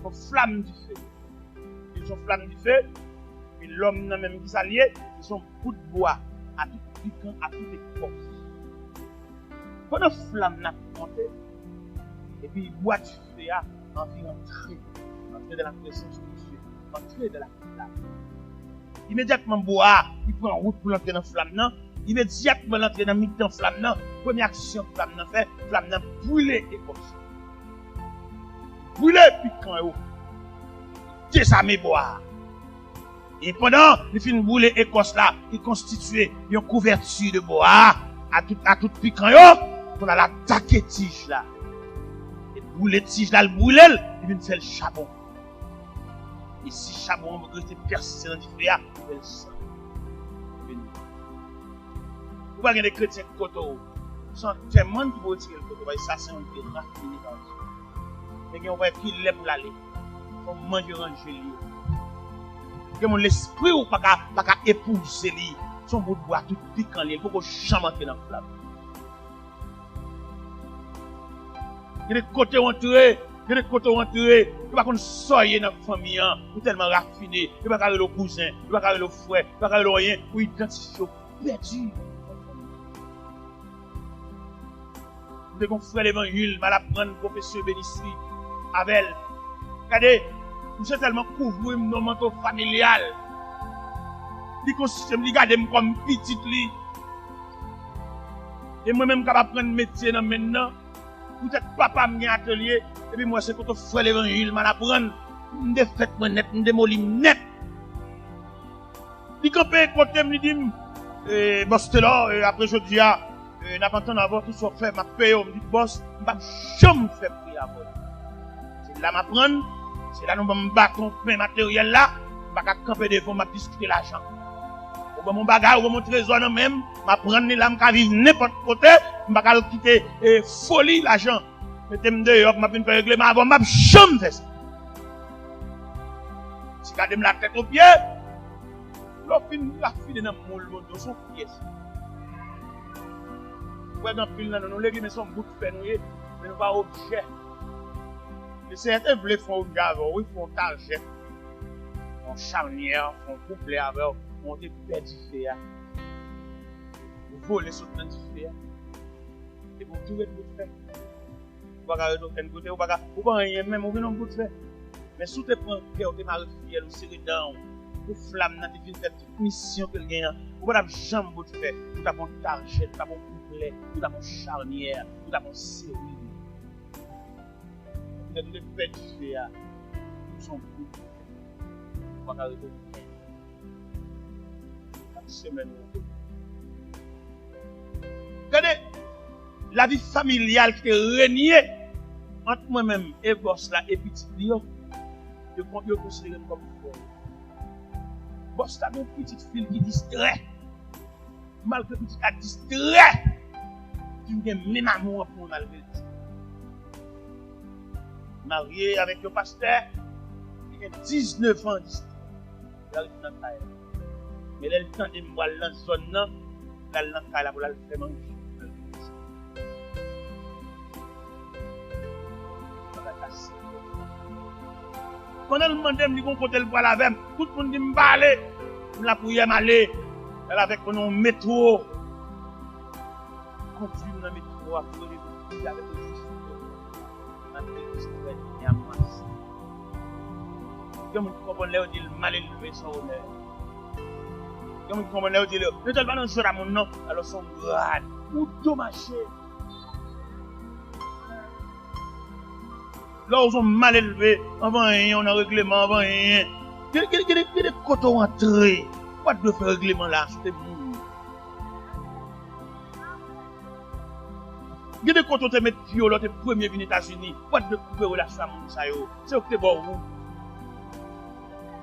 une flamme du feu. Ils sont flamme du feu, et l'homme n'a même qui s'allié, ils sont bout de bois, à tout piquant, à toute écorce. Quand la flamme n'a pas monté, et puis il boit du feu, envie d'entrer dans la présence de Dieu, entrer dans la flamme. Immédiatement, bois, il prend route pour entrer dans la flamme. Immédiatement, l'entrée dans la flamme. Première action que la flamme fait, la flamme brûler écorce. Brûler piquant, désarmer bois. Et pendant, il finit brûler écorce là, il constitue une couverture de bois à tout piquant, pour l'attaquer tige là. Et brûler tige là, le brûler, il vient faire le charbon. Et si le charbon reste persisté dans le feu, il fait le sang. Vous voyez des chrétiens qui sont sans tellement qui vont tirer le coteau, ça c'est un peu raffiné dans le sang. Mais on va qu'il lève pour l'aller. Il faut manger un gelé. Que mon l'esprit ou pas qu'à épouser lui, son bout de bois tout piquant lui, il faut qu'on chante dans la flamme. Il y a des côtés entrés, il y a des côtés entrés, il va qu'on soyez dans la famille, ou tellement raffiné, il va carrer le cousin, il va carrer le frère, il va carrer le rien, ou identifier perdu. Nous devons faire l'évangile, mal apprendre, professeur Bénissi, avec elle. Regardez, nous sommes tellement couverts nos manteaux familial. Il consiste à me garder comme petit lit. Et moi-même, capable de prendre métier maintenant. Peut-être papa m'a atelier. Et puis moi, c'est quand on fait l'évangile, mal apprendre. Je défait moi net, je démolis net. Il campé côté me dit, boss là, après je dis, n'a pas entendu avoir tout ce fait, m'a payé, on me dit, boss, je ne vais jamais faire prier avant. C'est là m'apprendre, c'est là nous allons battre mon matériel là, je vais camper devant, je vais discuter l'argent. Ou bien mon bagage, ou mon trésor, non même, je vais prendre les lames qui vivent n'importe côté, je vais quitter folie l'argent. Mettez-moi dehors, je vais faire régler, mais avant, je ne vais jamais faire ça. Si je garde la tête au pied, la fille dans le moule, dans son pied. Ouais, dans le fil, nous légumes sont bout de fer, mais nous pas objet. Et certains veulent faire un gazon, oui, font target, font charnière, font couplet avec, font des pères du fer. Vous volez sur le fer. Et vous trouvez le bout de fer. Vous ne pouvez pas regarder côté, vous ne pouvez pas rien, même vous venez un bout de fer. Mais si tu prends le cœur, tu es fiel, ou serré dans, ou flamme, tu as fait toute mission que tu as, vous ne pouvez pas jamais bout de fer. Vous avez un target, vous avez un couplet, vous avez un charnière, vous avez un série. Vous avez des pères du fer, ils sont beaucoup. Vous ne pouvez pas regarder. Regardez, la vie familiale qui est régnée entre moi-même et boss là et petit Lyon, je considère comme frère. Boss là, une petite fille qui distrait. Malgré que tu as distrait, tu n'as même amour pour malgré ça. Marié avec le pasteur, il a 19 ans distrait. Il arrive dans la caille. Mais là, le temps de me voir dans la zone, là, dans la caille, pour la faire manger. Quand elle me demande, elle me dit qu'on côté le poil avec, tout le monde dit me parler. La prière m'aller. Elle avec un métro. Continue dans le métro à faire les filles avec le justice. Yo moun comprendre là dit mal élevé son honneur. Yo moun comprendre là dit ne tellement dans jour à mon nom alors son grade ou dommagé. Là ils sont mal élevés avant rien on a règlement avant rien. Il y a des cotons entrés. Pas de faire règlement là, c'était bon. Il y a des cotons qui mettent violent les premiers venus aux États-Unis. Pas de couper relation à mon ça yo. C'est que bon vous.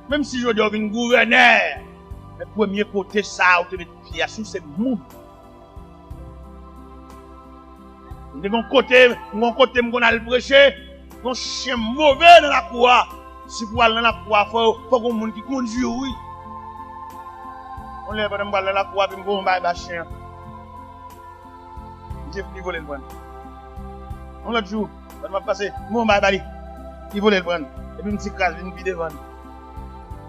Même si je dois venir gouverneur, le premier côté ça ou te mettre pied sous c'est mou. De mon côté m'on a le prêcher, mon chien mauvais dans la cour. Si vous allez dans la cour, faut qu'on monde qui conduit oui. On lève pas dans la cour puis on va chien. J'ai il voler le prendre. On l'autre jour, on va passer, mon va bali. Il voulait le prendre. Et puis une petite case, une vidéo devant.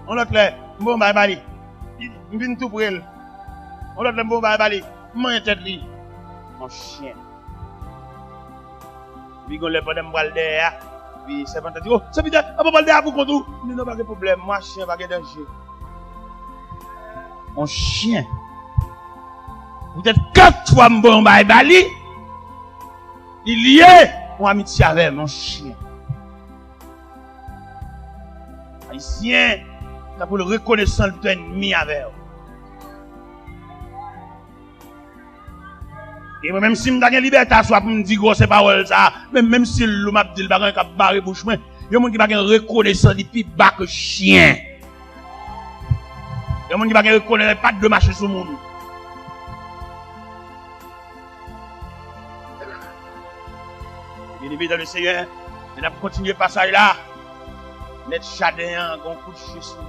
On l'autre là, mon va bali. Il vient tout pour elle. On l'autre là, mon va bali. Mon tête li. Mon chien. Puis on lève pas dans le derrière. Puis c'est pas dit, oh, c'est vite, on va pas le derrière pour qu'on tout. Non, pas de problème, moi chien pas de danger. Mon chien. Vous êtes 4 fois bon bali. Il y a mon amitié avec mon chien. Haïtien, ça pour le reconnaissance de ennemi avec. Et même si je suis liberté à soi pour me dire ces paroles, ça, même si le m'a dit le bagan qui a barré bouche, il y a des gens qui ont reconnaissance de plus bas que chien. Il y a des gens qui ont reconnaissance pas de marcher sur le monde. Bien évidemment, dans le Seigneur, on a continué le passage là. Net chadéan, on couche sur lui.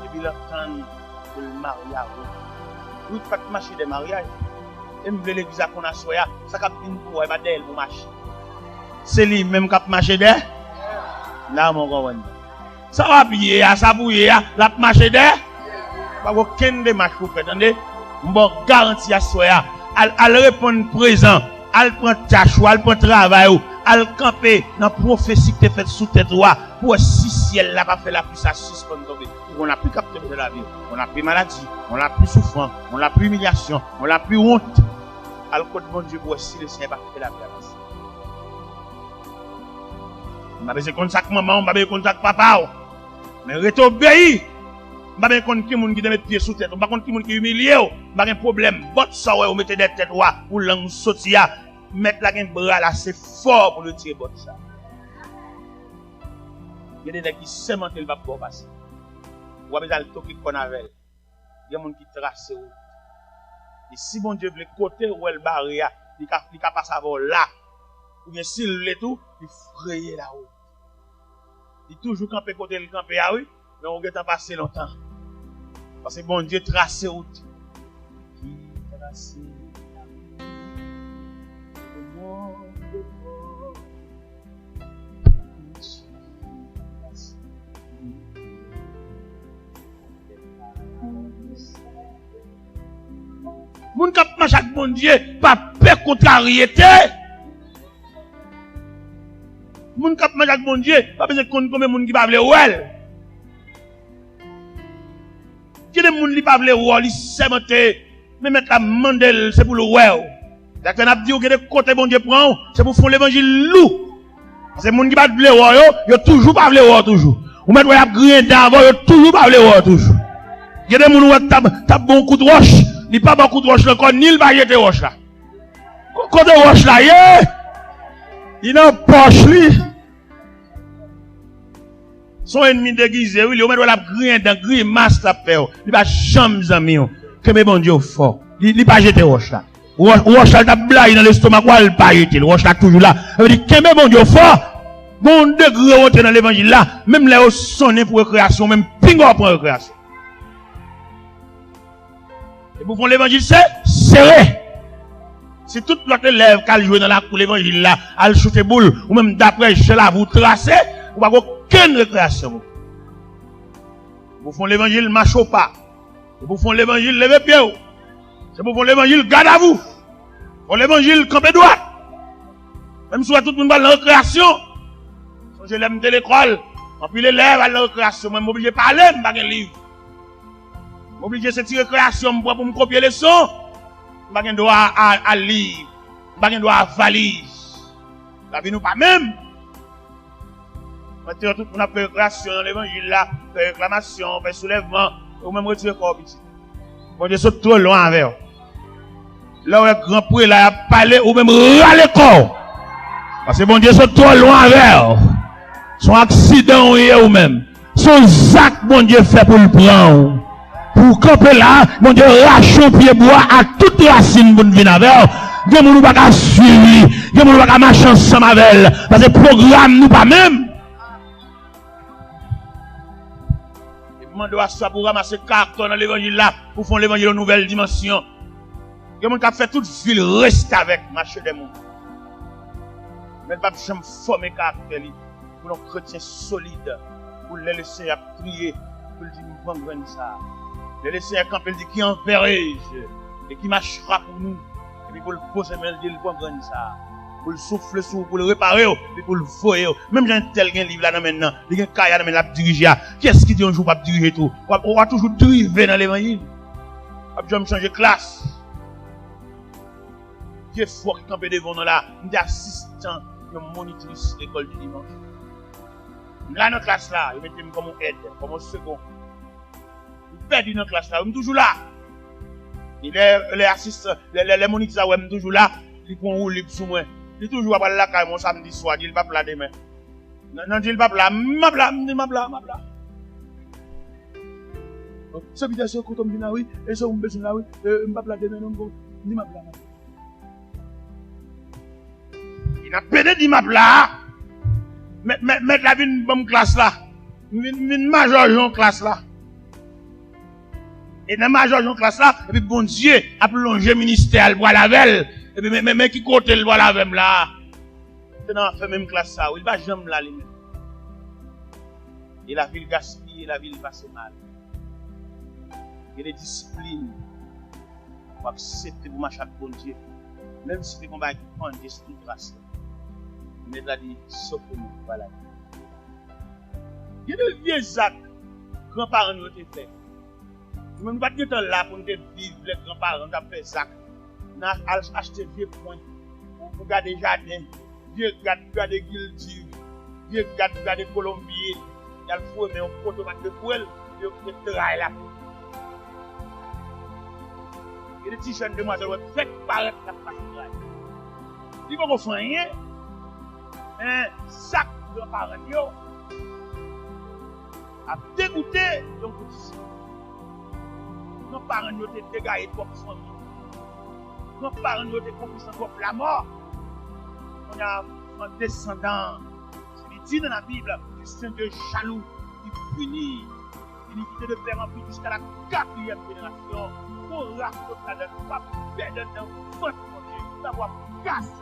Et puis l'entendre pour le mariage. Vous ne faites pas marcher des mariages. Et me voulez l'église qu'on a soya, ça cap une pour pas d'elle pour marcher. C'est lui même qui a marché der. Là mon gars. Ça va bien, ça bouiller, la marcher der. Pas aucun démarche pour faire, attendez. Bon garantie à soya, elle répond présent, elle prend tâche, elle prend travail, elle camper dans prophétie qui est faite sous tête droit pour si ciel là pas fait la plus à suspendre tomber. On a plus capté de la vie, on a plus maladie, on a plus souffrance, on a plus humiliation, on a plus honte. Al côté de mon Dieu pour si le Seigneur va faire la place. On va besoin de contact maman, on va besoin de contact papa. Mais rete obéi. On va besoin de qui moun qui te met pied sous tête, on va contre qui moun qui humilié, on va un problème. Bot ça ouais, on mette des têtes wa pour langue sortir, mettre la un bras là, c'est fort pour le tirer bot ça. Il y a des gens qui sémentent le va pour passer. Ou besoin de toquer qu'on avait. Il y a des gens qui tracent. Et si bon Dieu veut côté où elle barrière, il a pas savoir là. Ou bien s'il l'est tout, il fraye la route. Il toujours camper côté le camper ah oui, mais on va passer longtemps. Parce que bon Dieu trace route. Qui trace moun kap marche avec bon Dieu, pas peur contrariété. Moun kap marche avec bon Dieu, pas besoin de connaître combien moun qui pas vle ouel. Qui de moun li pas vle ouel, li sémenté, mais mettre la mandel, c'est pour le ouel. D'accord, n'a dit ou que de côté bon Dieu prend, c'est pour faire l'évangile loup. Parce que moun qui pas vle ouel, yo toujours pas vle ouel toujours. Ou mettre y a grien d'avant, yo toujours pas vle ouel toujours. Il y a des moun qui tap bon coup de roche. Il n'y a pas beaucoup de roche encore, ni le baguette de roche là. Côté roche là, il n'a pas poche. Son ennemi déguisé, oui, il met la grille dans grille masse la paix. Il va jamais zami. Que mes bon Dieu fort. Il pas jeter roche là. Roche là, il blague dans l'estomac, il pas jeter. Roche là toujours là. Il dit que mes bon Dieu fort. Bon degré rentre dans l'évangile là, même là, sonner pour récréation, même pingo pour récréation. Et pour l'évangile, c'est serré. Si toute l'autre élève qui a joué dans la cour l'évangile là, elle shooter boule, ou même d'après, je la vous tracer, ou pas aucune récréation. Pour faire l'évangile, marche au pas. Et pour faire l'évangile, levez pied. C'est pour faire l'évangile, garde à vous. Pour l'évangile, campez droit. Même si tout le monde va dans la récréation, je l'aime de l'école, En plus, l'élève à la récréation, moi, m'oblige à parler, je pas un livre. M'oblige à cette récréation pour me copier les sons. Je pas un droit à lire. Je pas un droit à valise. La vie nous pas même. Maintenant, tout le monde a fait récréation dans l'évangile là, fait réclamation, fait soulèvement, ou même retirer corps petit. Bon Dieu, saute trop loin avec. Là où le grand prix là, a parlé, ou même râler corps. Parce que bon Dieu, saute trop loin avec. Son accident ou même. Son zac, bon Dieu, fait pour le prendre. Pour camper là, bon Dieu, rache un pied bois à toute racine pour nous venir avec. Nous ne pouvons pas suivre, nous ne pouvons pas marcher ensemble avec elle. Parce que le programme nous pas même. Et puis, on soit pour ramasser carton dans l'évangile là, pour faire l'évangile en nouvelle dimension. Il y a des gens qui fait toute ville reste avec, marcher des mondes. Mais pas jamais former caractère pour nos chrétiens solides, pour les laisser à prier, pour le dire, nous prendrons ça. Les laisser à camper, dit qui enverrai-je, et qui marchera pour nous, et puis pour le poser, mais il prendront ça. Pour le souffler sur, pour le réparer, et pour le voyer. Même j'ai un tel livre là maintenant, il y a un cahier là, mais la diriger. Qu'est-ce qui dit un jour pas diriger tout? On va toujours driver dans l'évangile. On va changer de classe. Qui est fort qui campe devant nous là, nous sommes assistants, nous monitrices de l'école du dimanche. Là, dans la classe là, ils mettent comme un aide, comme un second. Ils perdent dans la classe là, ils sont toujours là. Et les assistants, les moniteurs, ils sont toujours là, ils font rouler libre sur moi. Ils sont toujours là, quand mon samedi soir, ils ne sont pas là demain. Non, ils ne sont pas là, mabla. C'est bien sûr que tu me dis oui, et ça, on me besoin là, oui, je ne suis pas là demain, non, ni mabla. Il a pédé dit map là. Mettre la vie une bonne classe là. Une major en classe là. Et dans la major en classe là, et puis bon Dieu a plongé ministère pour la velle. Et puis mais qui côté le bois la velle là. C'est dans la même classe ça, il va jamais là lui-même. Et la ville gaspille, la ville passe mal. Il y a des disciplines pour accepter pour marcher avec bon Dieu. Même si les combats qui prennent des structures. Mais là, dit, sauf que nous, voilà. Il y a de vieux actes que grands-parents nous ont fait. Nous ne sommes pas là pour nous vivre, les grands-parents nous ont fait des actes. Nous avons acheté vieux points pour garder jardin, vieux garder guildive, vieux garder colombier. Il y a le fou, mais on peut de poêle, il y a le travail là. Il y a des petits jeunes demoiselles qui font paraître la face de travail. Ils ne vont pas faire rien. Un sac de parents a dégoûté donc nos parents ont été dégagés comme famille. Nos parents ont été complices comme la mort. On a un descendant, c'est dit dans la Bible, du saint de jaloux qui punit l'iniquité de père en plus jusqu'à la 4e génération. Pour raconter ça de pas perdre d'un fond de Dieu, d'avoir cassé.